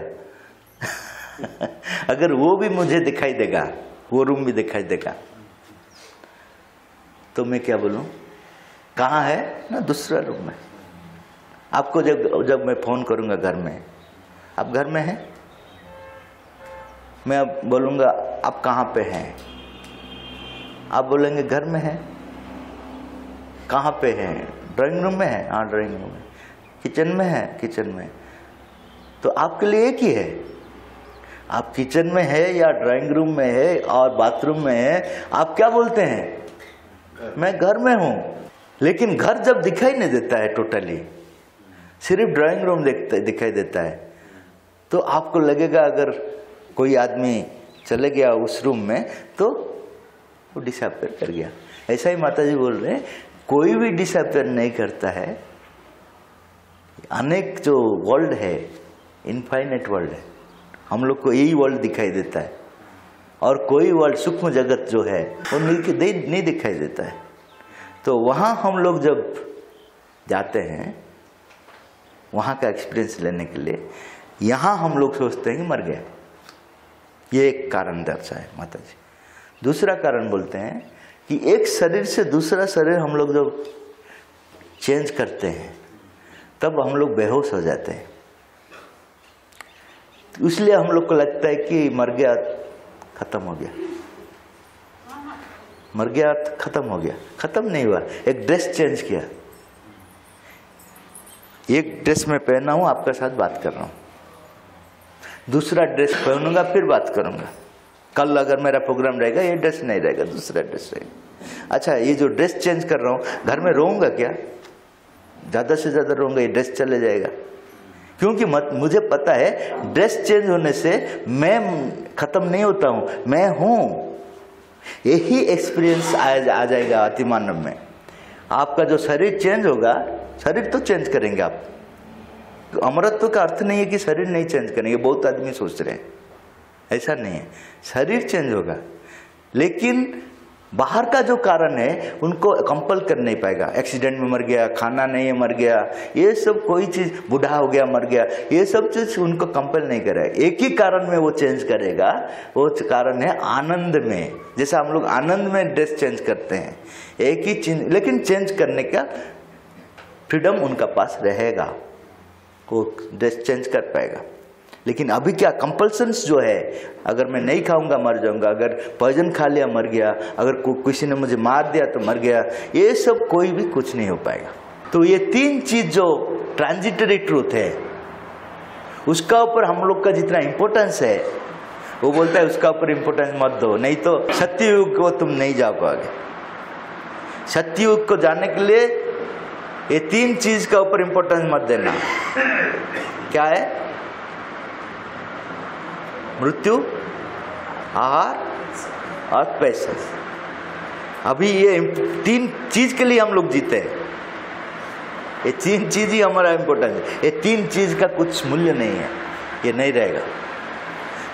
अगर वो भी मुझे दिखाई देगा, वो रूम भी दिखाई देगा, तो मैं क्या बोलूं? कहाँ है ना? दूसरा रूम में। आपको जब मैं फोन करूंगा घर में, आप घर में हैं, मैं अब बोलूंगा आप कहाँ पे हैं, आप बोलेंगे घर में हैं। कहाँ पे हैं? ड्राइंग रूम में है। हाँ ड्राइंग रूम में। किचन में है? किचन में। तो आपके लिए एक ही है, आप किचन में है या ड्राइंग रूम में है और बाथरूम में है, आप क्या बोलते हैं? मैं घर में हूं। लेकिन घर जब दिखाई नहीं देता है टोटली, सिर्फ ड्राइंग रूम दिखाई देता है, तो आपको लगेगा अगर कोई आदमी चले गया उस रूम में तो वो डिसअपियर कर गया। ऐसा ही माता जी बोल रहे हैं, कोई भी डिसअपियर नहीं करता है। अनेक जो वर्ल्ड है, इनफाइनेट वर्ल्ड है, हम लोग को यही वर्ल्ड दिखाई देता है, और कोई वर्ल्ड सूक्ष्म जगत जो है वो नहीं दिखाई देता है। तो वहाँ हम लोग जब जाते हैं वहाँ का एक्सपीरियंस लेने के लिए, यहाँ हम लोग सोचते हैं कि मर गया। ये एक कारण दर्शा है माता जी। दूसरा कारण बोलते हैं कि एक शरीर से दूसरा शरीर हम लोग जब चेंज करते हैं तब हम लोग बेहोश हो जाते हैं। इसलिए हम लोग को लगता है कि मर गया, खत्म हो गया, मर गया खत्म हो गया। खत्म नहीं हुआ, एक ड्रेस चेंज किया। एक ड्रेस में पहना हूं, आपके साथ बात कर रहा हूं, दूसरा ड्रेस पहनूंगा फिर बात करूंगा। कल अगर मेरा प्रोग्राम रहेगा ये ड्रेस नहीं रहेगा, दूसरा ड्रेस रहेगा। अच्छा, ये जो ड्रेस चेंज कर रहा हूं, घर में रहूंगा क्या? ज्यादा से ज्यादा रहूंगा, ये ड्रेस चले जाएगा। क्योंकि मुझे पता है ड्रेस चेंज होने से मैं खत्म नहीं होता हूं, मैं हूं। यही एक्सपीरियंस आ जाएगा अतिमानव में। आपका जो शरीर चेंज होगा, शरीर तो चेंज करेंगे आप। तो अमरत्व का अर्थ नहीं है कि शरीर नहीं चेंज करेंगे, बहुत आदमी सोच रहे हैं, ऐसा नहीं है। शरीर चेंज होगा, लेकिन बाहर का जो कारण है उनको कंपल कर नहीं पाएगा। एक्सीडेंट में मर गया, खाना नहीं है मर गया, ये सब कोई चीज, बूढ़ा हो गया मर गया, ये सब चीज उनको कंपल नहीं करेगा। एक ही कारण में वो चेंज करेगा, वो कारण है आनंद में। जैसा हम लोग आनंद में ड्रेस चेंज करते हैं, एक ही चीज, लेकिन चेंज करने का फ्रीडम उनका पास रहेगा, वो ड्रेस चेंज कर पाएगा। लेकिन अभी क्या कंपल्सन्स जो है, अगर मैं नहीं खाऊंगा मर जाऊंगा, अगर पॉइजन खा लिया मर गया, अगर किसी ने मुझे मार दिया तो मर गया, ये सब कोई भी कुछ नहीं हो पाएगा। तो ये तीन चीज जो ट्रांजिटरी ट्रूथ है, उसका ऊपर हम लोग का जितना इम्पोर्टेंस है, वो बोलता है उसका ऊपर इम्पोर्टेंस मत दो, नहीं तो सत्ययुग को तुम नहीं जा पाओगे। सत्ययुग को जाने के लिए ये तीन चीज का ऊपर इम्पोर्टेंस मत देना। क्या है? मृत्यु, आहार और पैसा। अभी ये तीन चीज के लिए हम लोग जीते हैं। ये तीन चीज ही हमारा इम्पोर्टेंस है। ये तीन चीज का कुछ मूल्य नहीं है, ये नहीं रहेगा।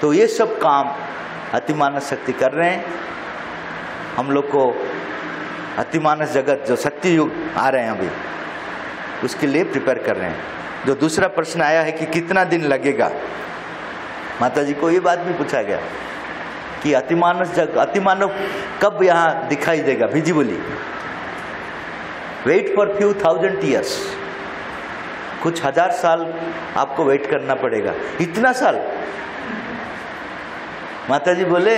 तो ये सब काम अतिमानस शक्ति कर रहे हैं। हम लोग को अतिमानस जगत जो सत्य युग आ रहे हैं अभी, उसके लिए प्रिपेयर कर रहे हैं। जो दूसरा प्रश्न आया है कि कितना दिन लगेगा, माता जी को ये बात भी पूछा गया कि अतिमानव कब यहाँ दिखाई देगा visibly. Wait for few thousand years, कुछ हजार साल आपको वेट करना पड़ेगा। इतना साल? माता जी बोले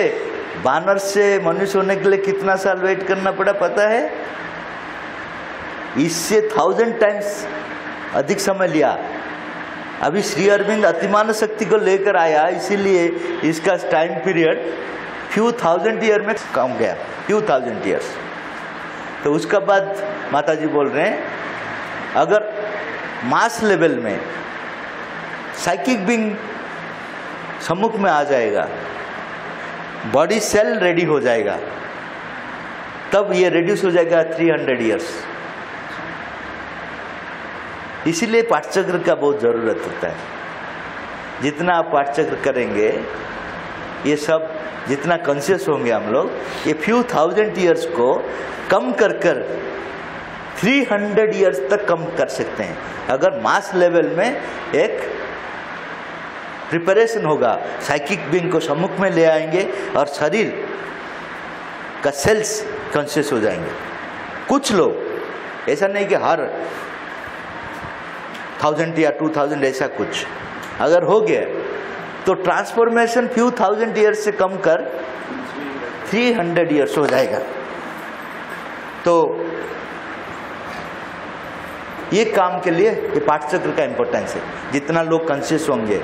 बानर से मनुष्य होने के लिए कितना साल वेट करना पड़ा पता है? इससे 1000 टाइम्स अधिक समय लिया। अभी श्री अरविंद अतिमानव शक्ति को लेकर आया, इसीलिए इसका time period few thousand year में कम गया, फ्यू थाउजेंड ईयर्स। तो उसका बाद माता जी बोल रहे हैं अगर मास लेवल में साइकिक बीइंग सम्मुख में आ जाएगा, बॉडी सेल रेडी हो जाएगा, तब ये रिड्यूस हो जाएगा 300 ईयर्स। इसीलिए पाठचक्र का बहुत ज़रूरत होता है। जितना आप पाठचक्र करेंगे, ये सब जितना कॉन्शियस होंगे हम लोग, ये फ्यू थाउजेंड ईयर्स को कम कर 300 ईयर्स तक कम कर सकते हैं। अगर मास लेवल में एक प्रिपरेशन होगा, साइकिक बीइंग को सम्मुख में ले आएंगे और शरीर का सेल्स कॉन्शियस हो जाएंगे। कुछ लोग, ऐसा नहीं कि हर 1000 या 2000 ऐसा कुछ, अगर हो गया तो ट्रांसफॉर्मेशन फ्यू थाउजेंड ईयर्स से कम कर 300 ईयर्स हो जाएगा। तो ये काम के लिए ये पाठचक्र का इम्पोर्टेंस है। जितना लोग कॉन्शियस होंगे,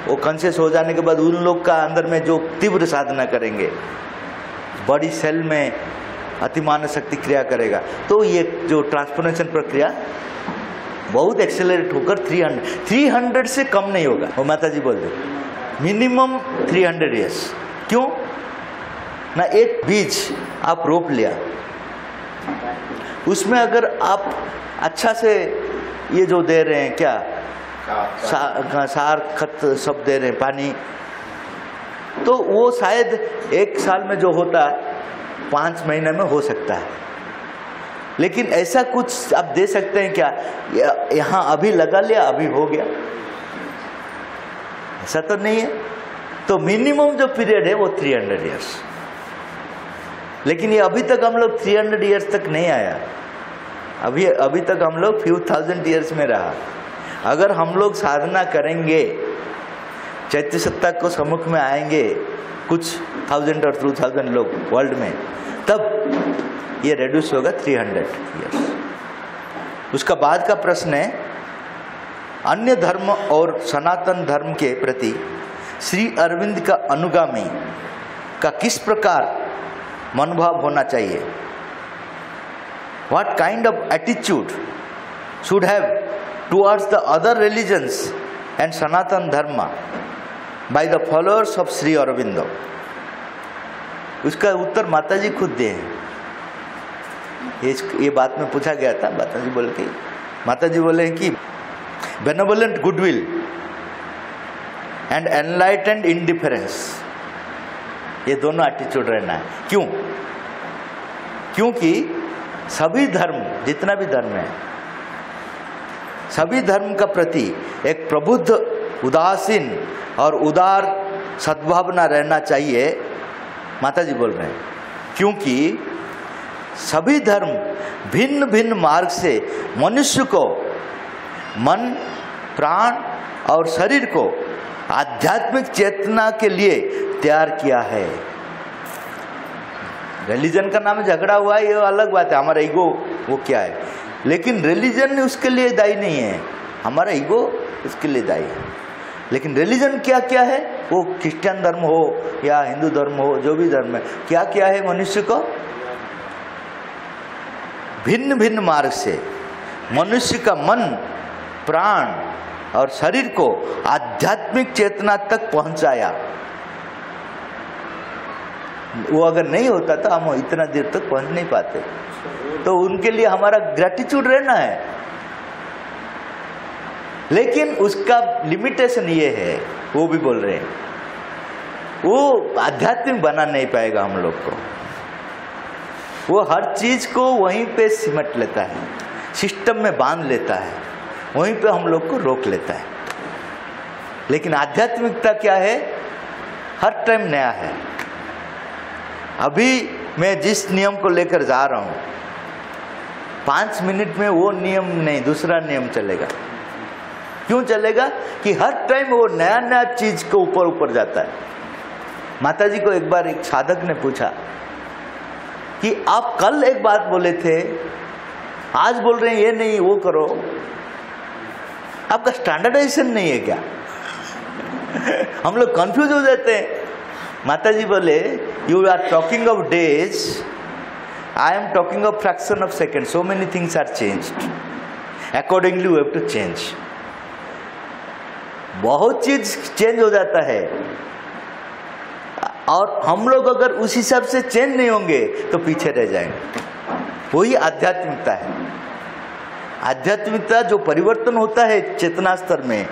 वो कॉन्शियस हो जाने के बाद उन लोग का अंदर में जो तीव्र साधना करेंगे, बॉडी सेल में अतिमानव शक्ति क्रिया करेगा, तो ये जो ट्रांसफॉर्मेशन प्रक्रिया बहुत एक्सेलरेट होकर 300 से कम नहीं होगा। वो माता जी बोल दे मिनिमम 300 ईयर्स। क्यों ना? एक बीज आप रोप लिया, उसमें अगर आप अच्छा से ये जो दे रहे हैं, क्या सार खत सब दे रहे हैं, पानी, तो वो शायद 1 साल में जो होता 5 महीने में हो सकता है। लेकिन ऐसा कुछ आप दे सकते हैं क्या? यहाँ अभी लगा लिया, अभी हो गया, ऐसा तो नहीं है। तो मिनिमम जो पीरियड है वो 300 ईयर्स। लेकिन ये अभी तक हम लोग 300 ईयर्स तक नहीं आया। अभी तक हम लोग फ्यू थाउजेंड ईयर्स में रहा। अगर हम लोग साधना करेंगे, चैत्य सत्ता को सम्मुख में आएंगे, कुछ 1000 और 2000 लोग वर्ल्ड में, तब ये रिड्यूस होगा 300 ईयर्स। उसका बाद का प्रश्न है, अन्य धर्म और सनातन धर्म के प्रति श्री अरविंद का अनुगामी का किस प्रकार मनोभाव होना चाहिए? What kind of attitude should have towards the other religions and Sanatan Dharma by the followers of Sri Aurobindo? उसका उत्तर माता जी खुद दे हैं। ये बात में पूछा गया था, माता जी बोले कि benevolent goodwill and enlightened indifference, ये दोनों एटीट्यूड रहना है। क्यों? क्योंकि सभी धर्म, जितना भी धर्म है, सभी धर्म का प्रति एक प्रबुद्ध, उदासीन और उदार सद्भावना रहना चाहिए। माता जी बोल रहे हैं क्योंकि सभी धर्म भिन्न भिन्न मार्ग से मनुष्य को मन, प्राण और शरीर को आध्यात्मिक चेतना के लिए तैयार किया है। रिलीजन का नाम झगड़ा हुआ है, ये अलग बात है। हमारा ईगो वो क्या है, लेकिन रिलीजन उसके लिए दायी नहीं है, हमारा ईगो उसके लिए दायी है। लेकिन रिलीजन क्या क्या है, वो क्रिश्चियन धर्म हो या हिंदू धर्म हो, जो भी धर्म है, क्या क्या है, मनुष्य को भिन्न भिन्न मार्ग से मनुष्य का मन, प्राण और शरीर को आध्यात्मिक चेतना तक पहुंचाया। वो अगर नहीं होता तो हम इतना देर तक पहुंच नहीं पाते। तो उनके लिए हमारा ग्रेटिट्यूड रहना है, लेकिन उसका लिमिटेशन ये है, वो भी बोल रहे हैं, वो आध्यात्मिक बना नहीं पाएगा हम लोग को। वो हर चीज को वहीं पे सिमट लेता है, सिस्टम में बांध लेता है, वहीं पे हम लोग को रोक लेता है। लेकिन आध्यात्मिकता क्या है, हर टाइम नया है। अभी मैं जिस नियम को लेकर जा रहा हूं, 5 मिनट में वो नियम नहीं, दूसरा नियम चलेगा। क्यों चलेगा कि हर टाइम वो नया नया चीज को ऊपर ऊपर जाता है। माताजी को एक बार एक साधक ने पूछा कि आप कल एक बात बोले थे, आज बोल रहे हैं ये नहीं वो करो, आपका स्टैंडर्डाइजेशन नहीं है क्या? हम लोग कंफ्यूज हो जाते हैं। माताजी बोले, you are talking of days, I am talking of fraction of second, so many things are changed, accordingly we have to change. बहुत चीज चेंज हो जाता है, और हम लोग अगर उस हिसाब से चेंज नहीं होंगे तो पीछे रह जाएंगे। वही आध्यात्मिकता है। आध्यात्मिकता जो परिवर्तन होता है चेतना स्तर में,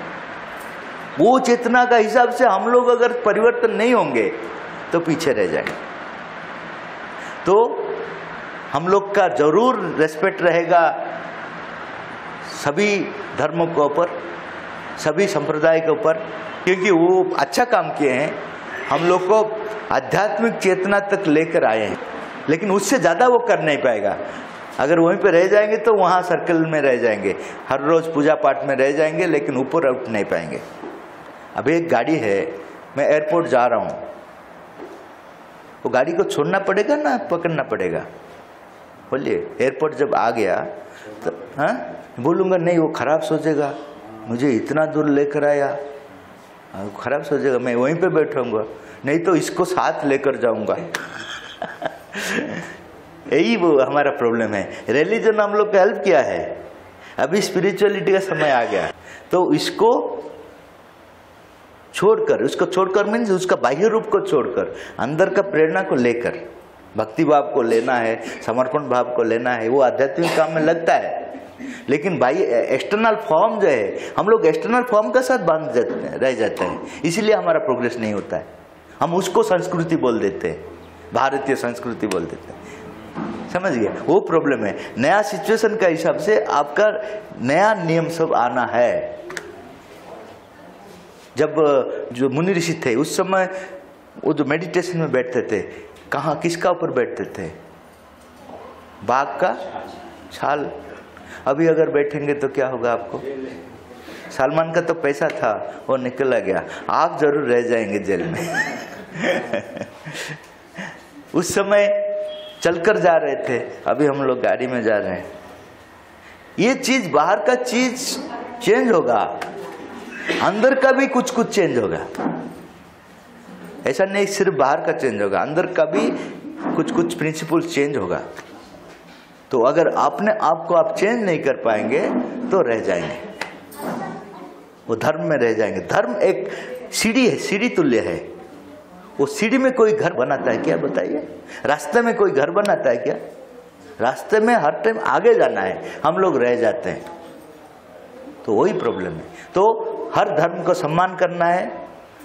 वो चेतना का हिसाब से हम लोग अगर परिवर्तन नहीं होंगे तो पीछे रह जाएंगे। तो हम लोग का जरूर रेस्पेक्ट रहेगा सभी धर्मों के ऊपर, सभी संप्रदाय के ऊपर, क्योंकि वो अच्छा काम किए हैं, हम लोग को आध्यात्मिक चेतना तक लेकर आए हैं। लेकिन उससे ज़्यादा वो कर नहीं पाएगा। अगर वहीं पे रह जाएंगे तो वहाँ सर्कल में रह जाएंगे, हर रोज़ पूजा पाठ में रह जाएंगे, लेकिन ऊपर उठ नहीं पाएंगे। अभी एक गाड़ी है, मैं एयरपोर्ट जा रहा हूँ, वो गाड़ी को छोड़ना पड़ेगा ना पकड़ना पड़ेगा? बोलिए, एयरपोर्ट जब आ गया तो हाँ बोलूँगा नहीं, वो खराब सोचेगा मुझे इतना दूर लेकर आया, खराब सोचेगा, मैं वहीं पे बैठूंगा, नहीं तो इसको साथ लेकर जाऊंगा। यही वो हमारा प्रॉब्लम है। रिलीजन हम लोग को हेल्प किया है, अभी स्पिरिचुअलिटी का समय आ गया, तो इसको छोड़कर, उसको छोड़कर मीन्स उसका बाह्य रूप को छोड़कर अंदर का प्रेरणा को लेकर, भक्ति भाव को लेना है, समर्पण भाव को लेना है, वो आध्यात्मिक काम में लगता है। लेकिन भाई एक्सटर्नल फॉर्म जो है, हम लोग एक्सटर्नल फॉर्म के साथ बांध रह जाते हैं, इसीलिए हमारा प्रोग्रेस नहीं होता है। हम उसको संस्कृति बोल देते हैं, भारतीय संस्कृति बोल देते हैं, समझ गए? वो प्रॉब्लम है। नया सिचुएशन का हिसाब से आपका नया नियम सब आना है। जब जो मुनि ऋषि थे उस समय, वो जो मेडिटेशन में बैठते थे, कहाँ किसका ऊपर बैठते थे? बाघ का छाल। अभी अगर बैठेंगे तो क्या होगा आपको? सलमान का तो पैसा था, वो निकला गया, आप जरूर रह जाएंगे जेल में। उस समय चलकर जा रहे थे, अभी हम लोग गाड़ी में जा रहे हैं। ये चीज, बाहर का चीज चेंज होगा, अंदर का भी कुछ कुछ चेंज होगा। ऐसा नहीं सिर्फ बाहर का चेंज होगा, अंदर का भी कुछ कुछ प्रिंसिपल चेंज होगा। तो अगर आपने आपको आप चेंज नहीं कर पाएंगे तो रह जाएंगे, वो धर्म में रह जाएंगे। धर्म एक सीढ़ी है, सीढ़ी तुल्य है। वो सीढ़ी में कोई घर बनाता है क्या? बताइए। रास्ते में कोई घर बनाता है क्या? रास्ते में हर टाइम आगे जाना है, हम लोग रह जाते हैं। तो वही प्रॉब्लम है। तो हर धर्म को सम्मान करना है,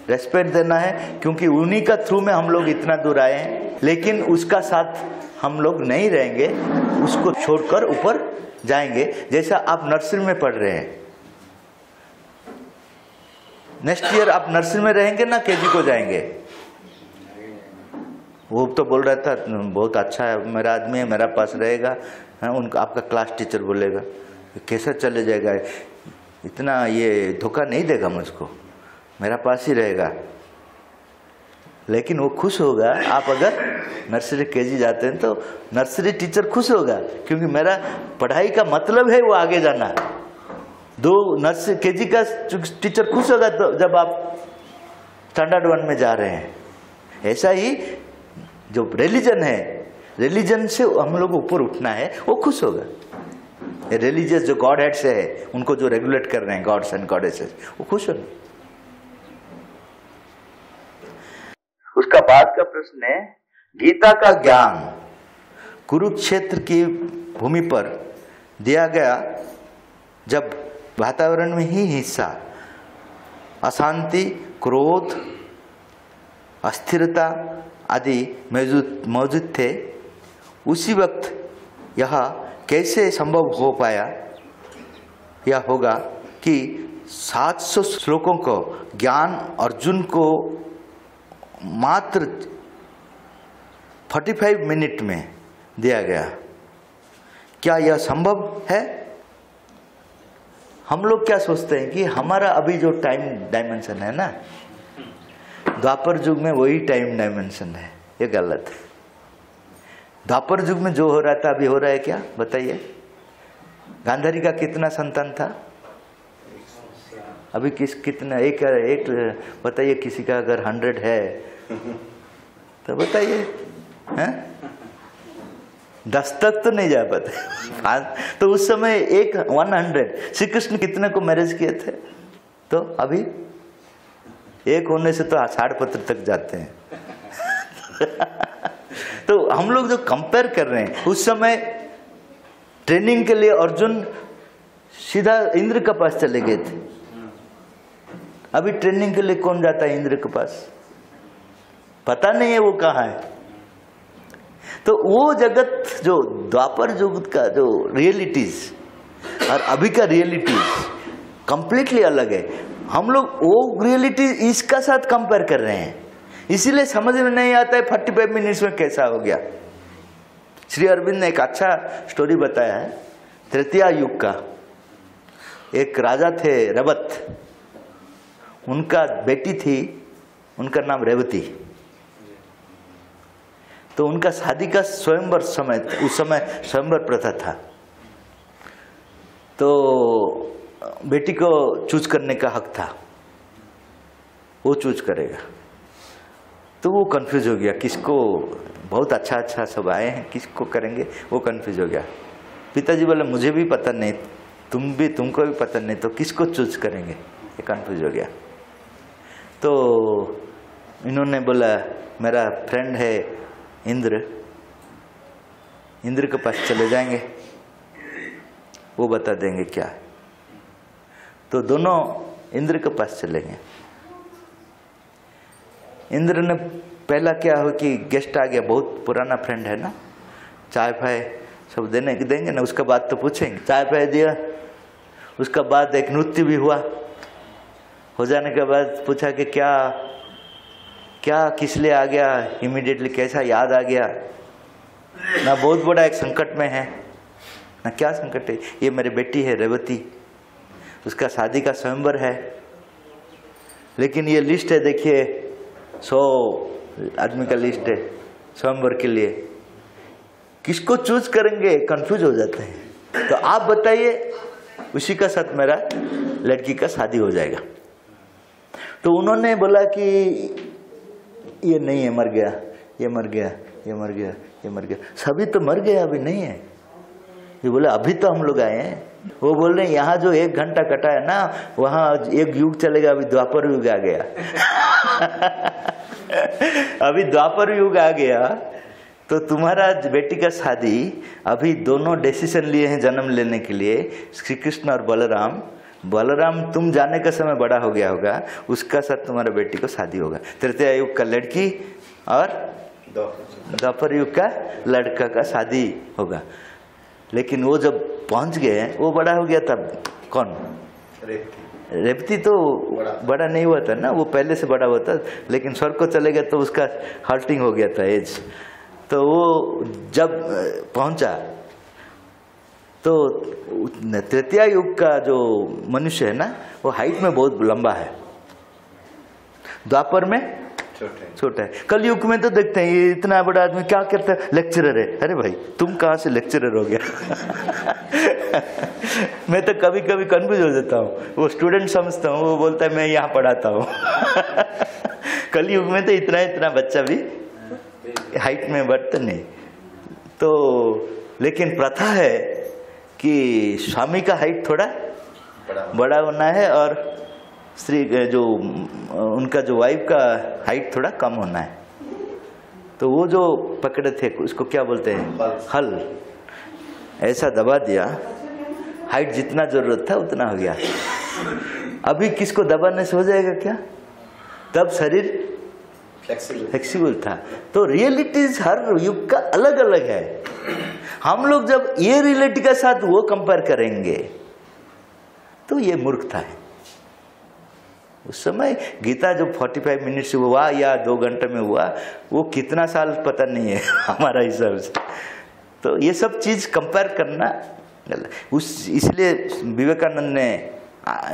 रेस्पेक्ट देना है, क्योंकि उन्हीं का थ्रू में हम लोग इतना दूर आए हैं। लेकिन उसका साथ हम लोग नहीं रहेंगे, उसको छोड़कर ऊपर जाएंगे। जैसा आप नर्सरी में पढ़ रहे हैं, नेक्स्ट ईयर आप नर्सरी में रहेंगे ना, केजी को जाएंगे। वो तो बोल रहा था बहुत अच्छा है, मेरा आदमी है, मेरा पास रहेगा। उनका आपका क्लास टीचर बोलेगा कैसे चले जाएगा, इतना ये धोखा नहीं देगा मुझको, मेरा पास ही रहेगा। लेकिन वो खुश होगा। आप अगर नर्सरी केजी जाते हैं तो नर्सरी टीचर खुश होगा, क्योंकि मेरा पढ़ाई का मतलब है वो आगे जाना। दो नर्सरी केजी का टीचर खुश होगा तो जब आप स्टैंडर्ड 1 में जा रहे हैं। ऐसा ही जो रिलीजन है, रिलीजन से हम लोग ऊपर उठना है, वो खुश होगा। रिलीजियस जो गॉड हेड से है, उनको जो रेगुलेट कर रहे हैं गॉड्स एंड गॉडेसेस, वो खुश होगा। उसका बाद का प्रश्न है, गीता का ज्ञान कुरुक्षेत्र की भूमि पर दिया गया जब वातावरण में ही हिंसा, अशांति, क्रोध, अस्थिरता आदि मौजूद थे, उसी वक्त यह कैसे संभव हो पाया या होगा कि 700 श्लोकों को ज्ञान अर्जुन को मात्र 45 मिनट में दिया गया? क्या यह संभव है? हम लोग क्या सोचते हैं कि हमारा अभी जो टाइम डायमेंशन है ना, द्वापर युग में वही टाइम डायमेंशन है। ये गलत है। द्वापर युग में जो हो रहा था अभी हो रहा है क्या? बताइए। गांधारी का कितना संतान था? अभी कितना? एक बताइए। किसी का अगर 100 है तो बताइए, हैं? 10 तक तो नहीं जा पाते। तो उस समय 100 श्री कृष्ण कितने को मैरिज किए थे? तो अभी एक होने से तो 60 पत्र तक जाते हैं। तो हम लोग जो कंपेयर कर रहे हैं, उस समय ट्रेनिंग के लिए अर्जुन सीधा इंद्र के पास चले गए थे। अभी ट्रेनिंग के लिए कौन जाता है इंद्र के पास? पता नहीं है वो कहाँ है। तो वो जगत जो द्वापर युग का जो रियलिटीज और अभी का रियलिटीज कंप्लीटली अलग है। हम लोग वो रियलिटी इसका साथ कंपेयर कर रहे हैं, इसीलिए समझ में नहीं आता है 45 मिनट्स में कैसा हो गया। श्री अरविंद ने एक अच्छा स्टोरी बताया है तृतीय युग का। एक राजा थे रवत, उनका बेटी थी, उनका नाम रेवती। तो उनका शादी का स्वयंवर समय, उस समय स्वयंवर प्रथा था। तो बेटी को चूज करने का हक था, वो चूज करेगा। तो वो कंफ्यूज हो गया, किसको, बहुत अच्छा अच्छा सब आए हैं, किसको करेंगे, वो कंफ्यूज हो गया। पिताजी बोले मुझे भी पता नहीं, तुमको भी पता नहीं, तो किसको चूज करेंगे? ये कंफ्यूज हो गया। तो इन्होंने बोला मेरा फ्रेंड है इंद्र, इंद्र के पास चले जाएंगे, वो बता देंगे क्या है। तो दोनों इंद्र के पास चले गए। इंद्र ने पहला क्या हो कि गेस्ट आ गया, बहुत पुराना फ्रेंड है ना, चाय फाय सब देंगे ना, उसके बाद तो पूछेंगे। चाय फाय दिया, उसका बाद एक नृत्य भी हुआ। हो जाने के बाद पूछा कि क्या किस लिए आ गया, इमीडिएटली कैसा याद आ गया ना, बहुत बड़ा एक संकट में है ना। क्या संकट है? ये मेरी बेटी है रेवती, उसका शादी का स्वयंवर है, लेकिन ये लिस्ट है देखिए, 100 आदमी का लिस्ट है स्वयंवर के लिए, किसको चूज करेंगे? कंफ्यूज हो जाते हैं। तो आप बताइए, उसी का साथ मेरा लड़की का शादी हो जाएगा। तो उन्होंने बोला कि ये नहीं है, मर गया, ये मर गया, ये मर गया, ये मर गया, सभी तो मर गए, अभी नहीं है। ये बोले अभी तो हम लोग आए हैं। वो बोल रहे हैं यहाँ जो 1 घंटा कटा है ना, वहाँ 1 युग चलेगा, अभी द्वापर युग आ गया। अभी द्वापर युग आ गया, तो तुम्हारा बेटी का शादी, अभी दोनों डिसीजन लिए हैं जन्म लेने के लिए, श्री कृष्ण और बलराम। बलराम तुम जाने का समय बड़ा हो गया होगा, उसका साथ तुम्हारा बेटी को शादी होगा। तृतीय युग का लड़की और द्वापर युग का लड़का का शादी होगा। लेकिन वो जब पहुंच गए, वो बड़ा हो गया था। कौन? रेवती तो बड़ा नहीं हुआ था ना, वो पहले से बड़ा हुआ था, लेकिन स्वर्ग को चले गया तो उसका हल्टिंग हो गया था एज। तो वो जब पहुंचा तो तृतीय युग का जो मनुष्य है ना, वो हाइट में बहुत लंबा है, द्वापर में छोटा है। कलयुग में तो देखते हैं ये इतना बड़ा आदमी क्या करता है, लेक्चरर है। अरे भाई तुम कहाँ से लेक्चरर हो गया? मैं तो कभी कभी कंफ्यूज हो जाता हूँ। वो स्टूडेंट समझता हूँ, वो बोलता है मैं यहाँ पढ़ाता हूँ। कलयुग में तो इतना बच्चा भी हाइट में बढ़ता नहीं। तो लेकिन प्रथा है कि स्वामी का हाइट थोड़ा बड़ा होना है और स्त्री जो उनका जो वाइफ का हाइट थोड़ा कम होना है। तो वो जो पकड़े थे उसको क्या बोलते हैं, हल, ऐसा दबा दिया, हाइट जितना जरूरत था उतना हो गया। अभी किसको दबाने से हो जाएगा क्या? तब शरीर फ्लेक्सिबल था। तो रियलिटीज हर युग का अलग अलग है। हम लोग जब ये रियलिटी के साथ वो कंपेयर करेंगे तो ये मूर्खता है। उस समय गीता जो 45 मिनट से हुआ या 2 घंटे में हुआ, वो कितना साल पता नहीं है हमारा हिसाब से। तो ये सब चीज कंपेयर करना इसलिए विवेकानंद ने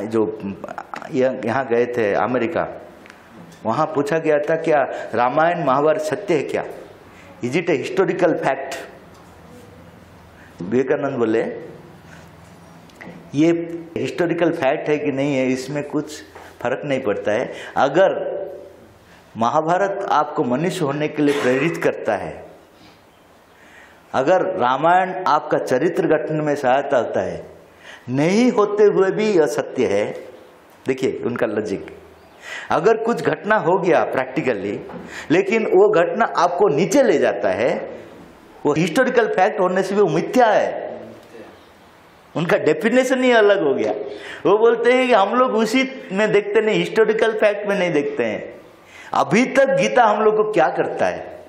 जो यहाँ गए थे अमेरिका, वहाँ पूछा गया था क्या रामायण महाभारत सत्य है क्या, is it a historical fact? Vivekananda बोले ये हिस्टोरिकल फैक्ट है कि नहीं है इसमें कुछ फर्क नहीं पड़ता है। अगर महाभारत आपको मनुष्य होने के लिए प्रेरित करता है, अगर रामायण आपका चरित्र गठन में सहायता होता है, नहीं होते हुए भी असत्य है। देखिए उनका लॉजिक, अगर कुछ घटना हो गया प्रैक्टिकली लेकिन वो घटना आपको नीचे ले जाता है, वो हिस्टोरिकल फैक्ट होने से भी वो मिथ्या है। उनका डेफिनेशन ही अलग हो गया। वो बोलते हैं कि हम लोग उसी में देखते नहीं, हिस्टोरिकल फैक्ट में नहीं देखते हैं। अभी तक गीता हम लोग को क्या करता है,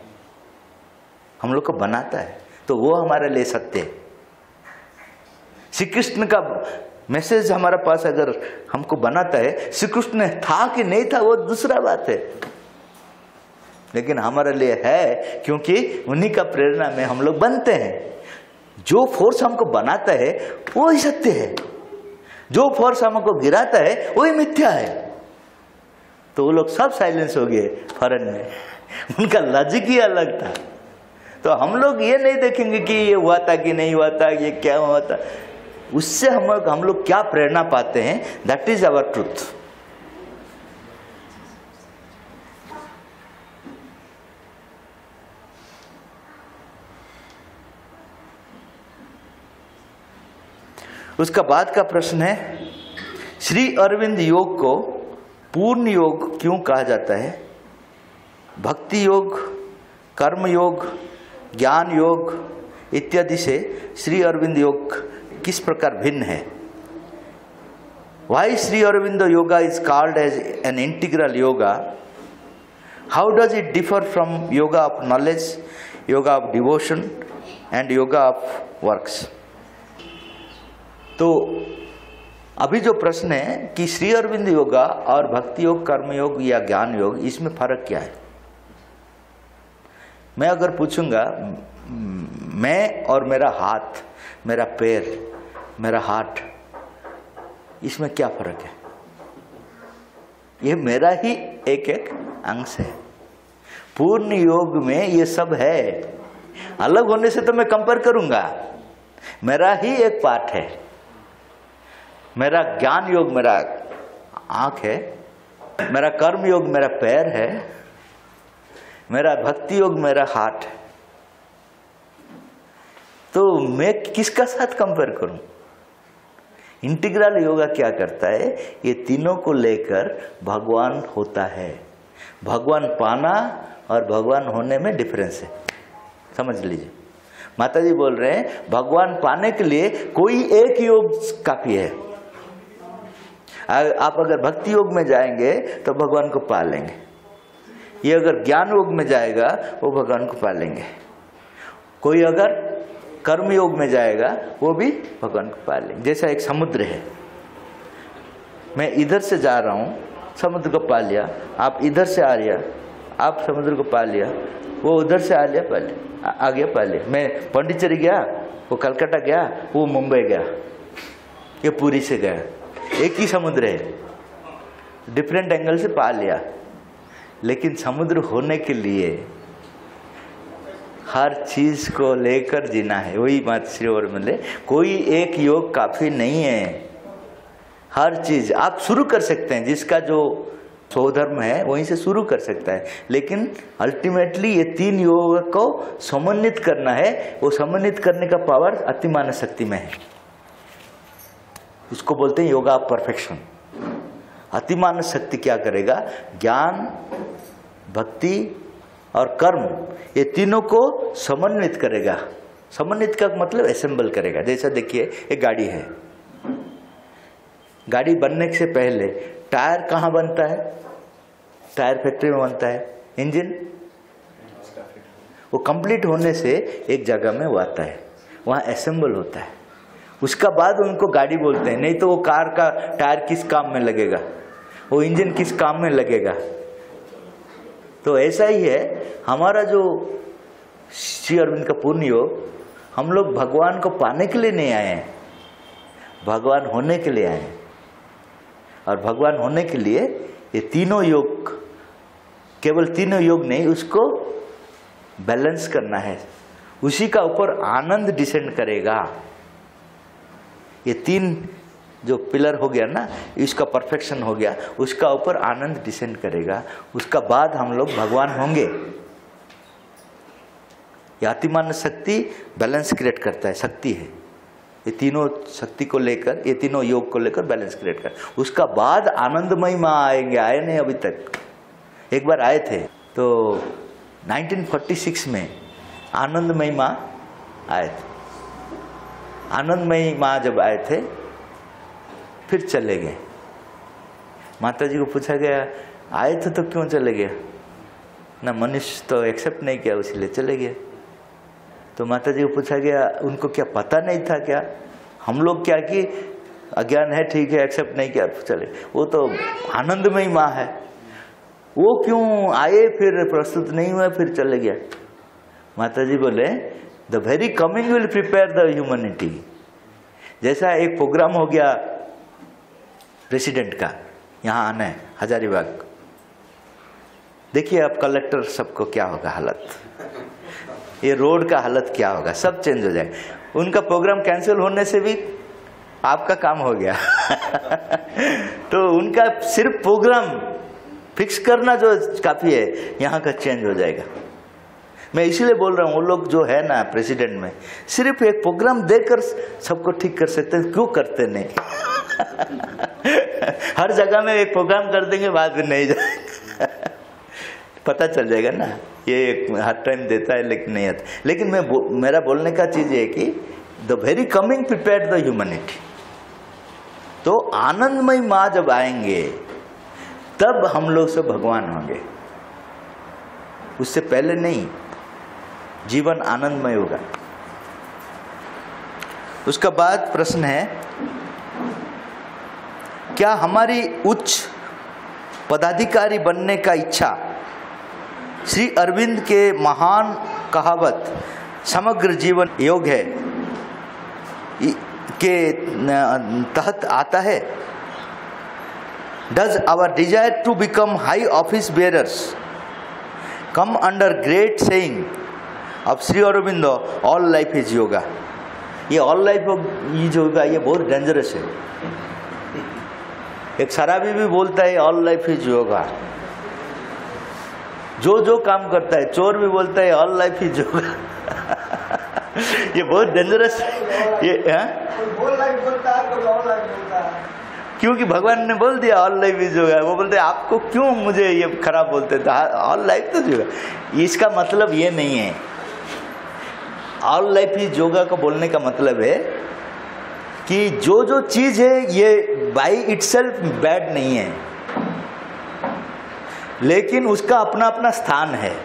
हम लोग को बनाता है, तो वो हमारे लिए सत्य है। श्री कृष्ण का मैसेज हमारे पास अगर हमको बनाता है, श्री कृष्ण था कि नहीं था वो दूसरा बात है, लेकिन हमारे लिए है क्योंकि उन्हीं का प्रेरणा में हम लोग बनते हैं। जो फोर्स हमको बनाता है वो ही सत्य है, जो फोर्स हमको गिराता है वही मिथ्या है। तो वो लोग सब साइलेंस हो गए फॉरेन में, उनका लॉजिक ही अलग था। तो हम लोग ये नहीं देखेंगे कि ये हुआ था कि नहीं हुआ था, ये क्या हुआ था, उससे हम लोग क्या प्रेरणा पाते हैं, दैट इज आवर ट्रूथ। उसका बाद का प्रश्न है, श्री अरविंद योग को पूर्ण योग क्यों कहा जाता है? भक्ति योग, कर्म योग, ज्ञान योग इत्यादि से श्री अरविंद योग किस प्रकार भिन्न है? Why Sri Aurobindo yoga is called as an integral yoga? How does it differ from yoga of knowledge, yoga of devotion and yoga of works? तो अभी जो प्रश्न है कि श्री अरविंद योगा और भक्ति योग, कर्म योग या ज्ञान योग, इसमें फर्क क्या है? मैं अगर पूछूंगा, मैं और मेरा हाथ, मेरा पैर, मेरा हार्ट, इसमें क्या फर्क है? ये मेरा ही एक एक अंश है। पूर्ण योग में ये सब है। अलग होने से तो मैं कंपेयर करूंगा, मेरा ही एक पार्ट है। मेरा ज्ञान योग मेरा आंख है, मेरा कर्म योग मेरा पैर है, मेरा भक्ति योग मेरा हार्ट है। तो मैं किसका साथ कंपेयर करूं? इंटीग्रल योगा क्या करता है? ये तीनों को लेकर भगवान होता है। भगवान पाना और भगवान होने में डिफरेंस है, समझ लीजिए। माता जी बोल रहे हैं भगवान पाने के लिए कोई एक योग काफी है। आप अगर भक्ति योग में जाएंगे तो भगवान को पा लेंगे, ये अगर ज्ञान योग में जाएगा वो भगवान को पा लेंगे। कोई अगर कर्म योग में जाएगा वो भी भगवान को पा लेंगे। जैसा एक समुद्र है, मैं इधर से जा रहा हूँ, समुद्र को पा लिया, आप इधर से आ लिया, आप समुद्र को पा लिया, वो उधर से आ लिया, पा लिया, आ गया, पा लिया। मैं पांडिचेरी गया, वो कलकत्ता गया, वो मुंबई गया, ये पुरी से गया, एक ही समुद्र है, डिफरेंट एंगल से पा लिया। लेकिन समुद्र होने के लिए हर चीज को लेकर जीना है। वही बात श्री अरविंद, कोई एक योग काफी नहीं है, हर चीज आप शुरू कर सकते हैं, जिसका जो स्वधर्म है वहीं से शुरू कर सकता है, लेकिन अल्टीमेटली ये 3 योग को समन्वित करना है। वो समन्वित करने का पावर अतिमान शक्ति में है, इसको बोलते हैं योगा ऑफ परफेक्शन। अतिमान शक्ति क्या करेगा? ज्ञान, भक्ति और कर्म, ये तीनों को समन्वित करेगा। समन्वित का मतलब असेंबल करेगा। जैसा देखिए एक गाड़ी है, गाड़ी बनने से पहले टायर कहाँ बनता है? टायर फैक्ट्री में बनता है। इंजन वो कंप्लीट होने से एक जगह में वो आता है, वहाँ असेंबल होता है, उसका बाद उनको गाड़ी बोलते हैं। नहीं तो वो कार का टायर किस काम में लगेगा, वो इंजन किस काम में लगेगा। तो ऐसा ही है हमारा जो श्री अरविंद का पूर्ण योग, हम लोग भगवान को पाने के लिए नहीं आए हैं, भगवान होने के लिए आए हैं। और भगवान होने के लिए ये तीनों योग, केवल तीनों योग नहीं, उसको बैलेंस करना है, उसी का ऊपर आनंद डिसेंड करेगा। ये 3 जो पिलर हो गया ना, इसका परफेक्शन हो गया, उसका ऊपर आनंद डिसेंड करेगा, उसका बाद हम लोग भगवान होंगे। ये अतिमान शक्ति बैलेंस क्रिएट करता है, शक्ति है। ये तीनों शक्ति को लेकर, ये तीनों योग को लेकर बैलेंस क्रिएट कर, उसका बाद आनंदमयी माँ आएंगे। आए नहीं अभी तक, एक बार आए थे तो 1946 में आनंदमयी माँ आए थे। आनंदमयी माँ जब आए थे फिर चले गए। माता जी को पूछा गया आए थे तो क्यों चले गए? ना मनुष्य तो एक्सेप्ट नहीं किया, इसलिए चले गए। तो माता जी को पूछा गया उनको क्या पता नहीं था क्या? हम लोग क्या कि अज्ञान है, ठीक है, एक्सेप्ट नहीं किया चले। वो तो आनंदमयी माँ है, वो क्यों आए फिर प्रस्तुत नहीं हुआ फिर चले गया? माता जी बोले the very coming will prepare the humanity. जैसा एक प्रोग्राम हो गया प्रेसिडेंट का, यहाँ आना है हजारीबाग, देखिए अब कलेक्टर सबको क्या होगा हालत, ये रोड का हालत क्या होगा, सब चेंज हो जाएगा। उनका प्रोग्राम कैंसिल होने से भी आपका काम हो गया तो उनका सिर्फ प्रोग्राम फिक्स करना जो काफी है, यहाँ का चेंज हो जाएगा। मैं इसीलिए बोल रहा हूँ, वो लोग जो है ना प्रेसिडेंट में, सिर्फ एक प्रोग्राम देकर सबको ठीक कर सकते हैं, क्यों करते नहीं हर जगह में एक प्रोग्राम कर देंगे, बाद में नहीं जाएगा पता चल जाएगा ना, ये हर टाइम देता है लेकिन नहीं आता। लेकिन मेरा बोलने का चीज है कि the very coming prepared the humanity. तो आनंदमय माँ जब आएंगे तब हम लोग सब भगवान होंगे, उससे पहले नहीं। जीवन आनंदमय होगा। उसका बाद प्रश्न है, क्या हमारी उच्च पदाधिकारी बनने का इच्छा श्री अरविंद के महान कहावत समग्र जीवन योग है के तहत आता है? Does our desire to become high office bearers come under great saying of Sri Aurobindo, all life is yoga? ये all life is yoga, ये बहुत डेंजरस है। एक शराबी भी बोलता है all life is yoga, जो काम करता है, चोर भी बोलता है all life is yoga ये बहुत डेंजरस ये क्योंकि भगवान ने बोल दिया ऑल लाइफ इज योगा। वो बोलते आपको क्यों मुझे ये खराब बोलते थे, ऑल लाइफ तो योगा। इसका मतलब ये नहीं है, ऑल लाइफ इज योगा को बोलने का मतलब है कि जो चीज है ये बाय इटसेल्फ बैड नहीं है, लेकिन उसका अपना अपना स्थान है।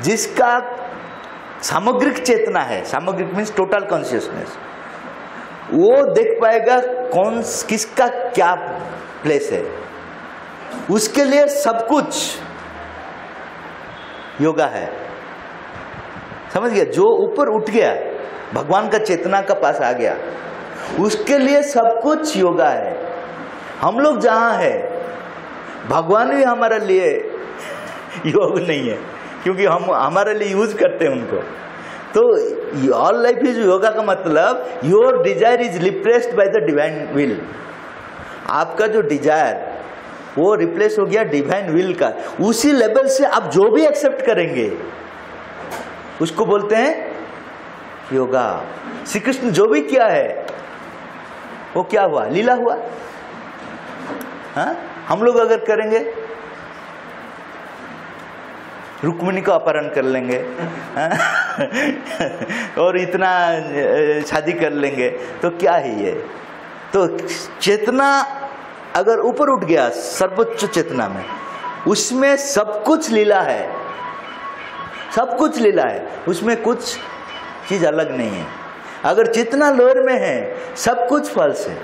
जिसका सामग्रिक चेतना है, सामग्रिक मीन्स टोटल कॉन्शियसनेस, वो देख पाएगा कौन किसका क्या प्लेस है, उसके लिए सब कुछ योगा है। समझ गया? जो ऊपर उठ गया, भगवान का चेतना का पास आ गया, उसके लिए सब कुछ योगा है। हम लोग जहां है, भगवान भी हमारे लिए योग नहीं है, क्योंकि हम हमारे लिए यूज करते हैं उनको। तो ऑल लाइफ इज योगा का मतलब your desire is replaced by the divine will. आपका जो डिजायर वो रिप्लेस हो गया डिवाइन विल का। उसी लेवल से आप जो भी एक्सेप्ट करेंगे उसको बोलते हैं योगा। श्री कृष्ण जो भी किया है वो क्या हुआ? लीला हुआ। हाँ, हम लोग अगर करेंगे रुक्मिणी को अपहरण कर लेंगे और इतना शादी कर लेंगे तो क्या है ये? तो चेतना अगर ऊपर उठ गया सर्वोच्च चेतना में, उसमें सब कुछ लीला है, सब कुछ लीला है, उसमें कुछ चीज अलग नहीं है। अगर चेतना लोअर में है सब कुछ फॉल्स है।